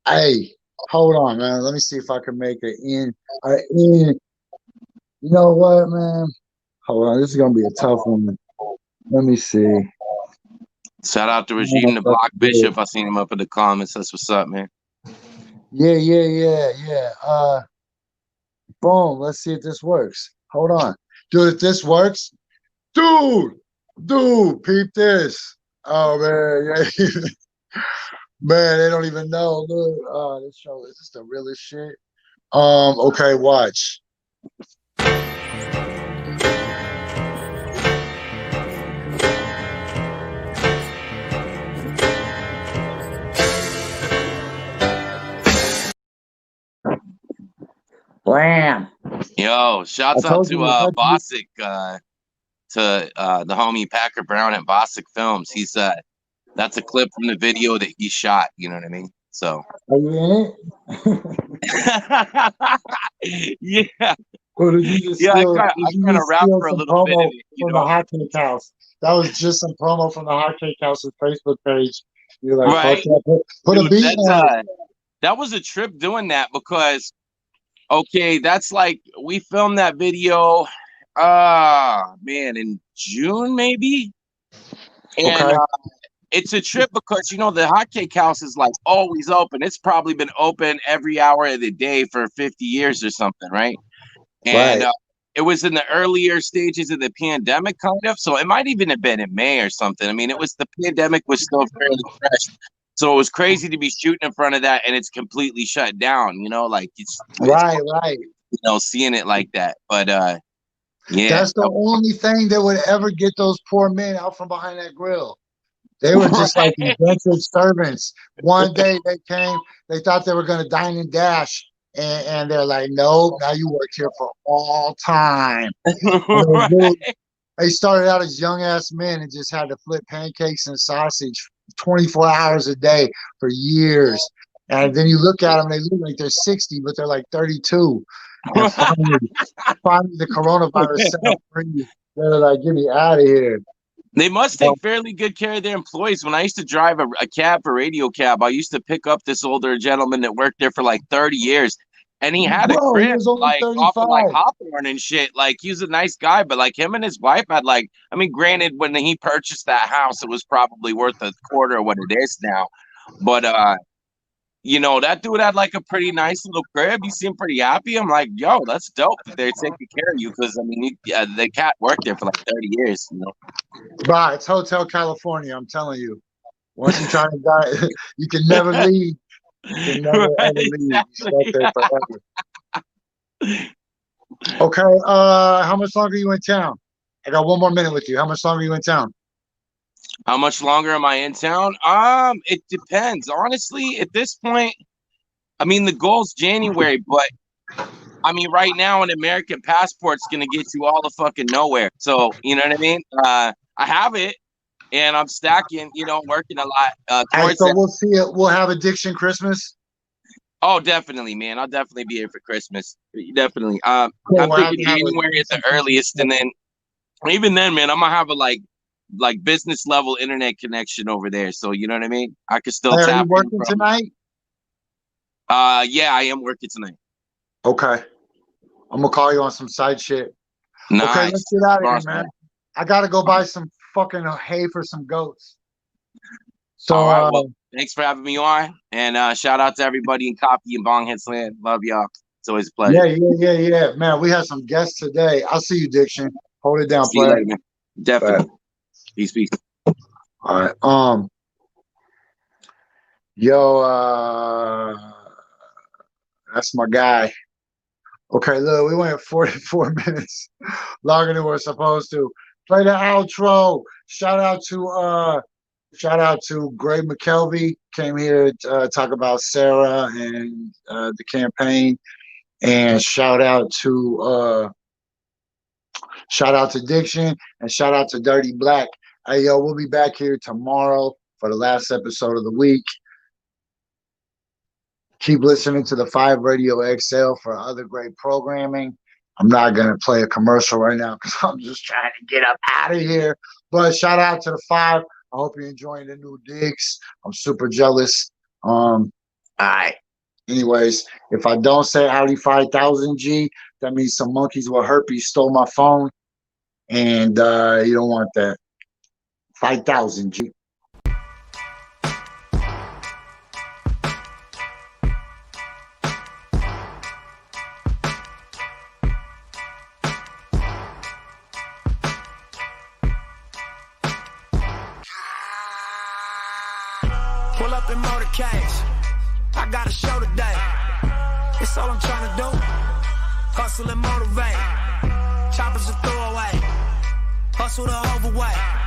Hey, hold on, man. Let me see if I can make it in. You know what, man? Hold on. This is gonna be a tough one. Let me see. Shout out to Regime the Blakk Bishop. I seen him up in the comments. That's what's up, man. Yeah. Boom. Let's see if this works. Hold on. Dude, if this works, dude, peep this. Oh man, yeah. Man, they don't even know. Look, this show is this the realest shit? Okay, watch. Blam. Yo, shouts out to Bosick, to the homie Packer Brown at Bosick Films. He's that's a clip from the video that he shot, you know what I mean? So are you in it? Yeah. Or did you just Yeah, steal, I kind of rap for a little bit of it, you from know? the Hot Cake House? That was just some promo from the Hot Cake House's Facebook page. You're like, Right. put a Dude, beat on it. that was a trip doing that because, okay, that's like, we filmed that video, man, in June maybe? And Okay. it's a trip because, you know, the Hot Cake House is like always open. It's probably been open every hour of the day for 50 years or something, right? And it was in the earlier stages of the pandemic, kind of. So it might even have been in May or something. I mean, the pandemic was still fairly fresh. So it was crazy to be shooting in front of that and it's completely shut down, you know, like it's right. You know, seeing it like that. But yeah. That's the only thing that would ever get those poor men out from behind that grill. They were just like indentured servants. One day they came, they thought they were going to dine and dash. And they're like, nope, now you work here for all time. Right. They started out as young ass men and just had to flip pancakes and sausage 24 hours a day for years. And then you look at them, they look like they're 60, but they're like 32. And finally the coronavirus set them free. They're like, get me out of here. They must take fairly good care of their employees. When I used to drive a cab for Radio Cab, I used to pick up this older gentleman that worked there for like 30 years. And he had a crib like off of like Hawthorne and shit. Like he was a nice guy, but like him and his wife had like, I mean, granted, when he purchased that house, it was probably worth a quarter of what it is now. But you know, that dude had like a pretty nice little crib. He seemed pretty happy. I'm like, yo, that's dope that they're taking care of you. Cause I mean, the cat worked there for like 30 years, you know. Bro, it's Hotel California, I'm telling you. Once you try to die, you can never leave. You can never ever leave. You stuck there forever. Okay, how much longer are you in town? I got 1 more minute with you. How much longer are you in town? How much longer am I in town? It depends. Honestly, at this point, I mean, the goal's January, but I mean, right now, an American passport's gonna get you all the fucking nowhere. So, you know what I mean? I have it, and I'm stacking. You know, working a lot. So we'll see it. We'll have Addiction Christmas. Oh, definitely, man. I'll definitely be here for Christmas. Definitely. I'm thinking January at the earliest, and then even then, man, I'm gonna have a like business level internet connection over there. So you know what I mean? I could still tap. Are you working tonight? Yeah, I am working tonight. Okay. I'm gonna call you on some side shit. Nice. Okay, let's get out of here, man. I gotta go buy some fucking hay for some goats. So all right, well, thanks for having me on. And shout out to everybody in Coffee and Bong Hits land. Love y'all. It's always a pleasure. Yeah. Man, we have some guests today. I'll see you, Diction. Hold it down, see you later, man. Definitely. Bye. Peace. All right. Yo, that's my guy. Okay, look, we went 44 minutes longer than we're supposed to. Play the outro. Shout out to Greg McKelvey. Came here to talk about Sarah and the campaign. And shout out to Diction and shout out to Dirty Blakk. Hey, yo, we'll be back here tomorrow for the last episode of the week. Keep listening to the 5 Radio XL for other great programming. I'm not going to play a commercial right now because I'm just trying to get up out of here. But shout out to the 5. I hope you're enjoying the new digs. I'm super jealous. All right. Anyways, if I don't say howdy 5,000 G, that means some monkeys with herpes stole my phone. And you don't want that. 5,000 G. Pull up in motorcades. I got a show today. It's all I'm trying to do. Hustle and motivate. Choppers a throwaway. Hustle the overweight.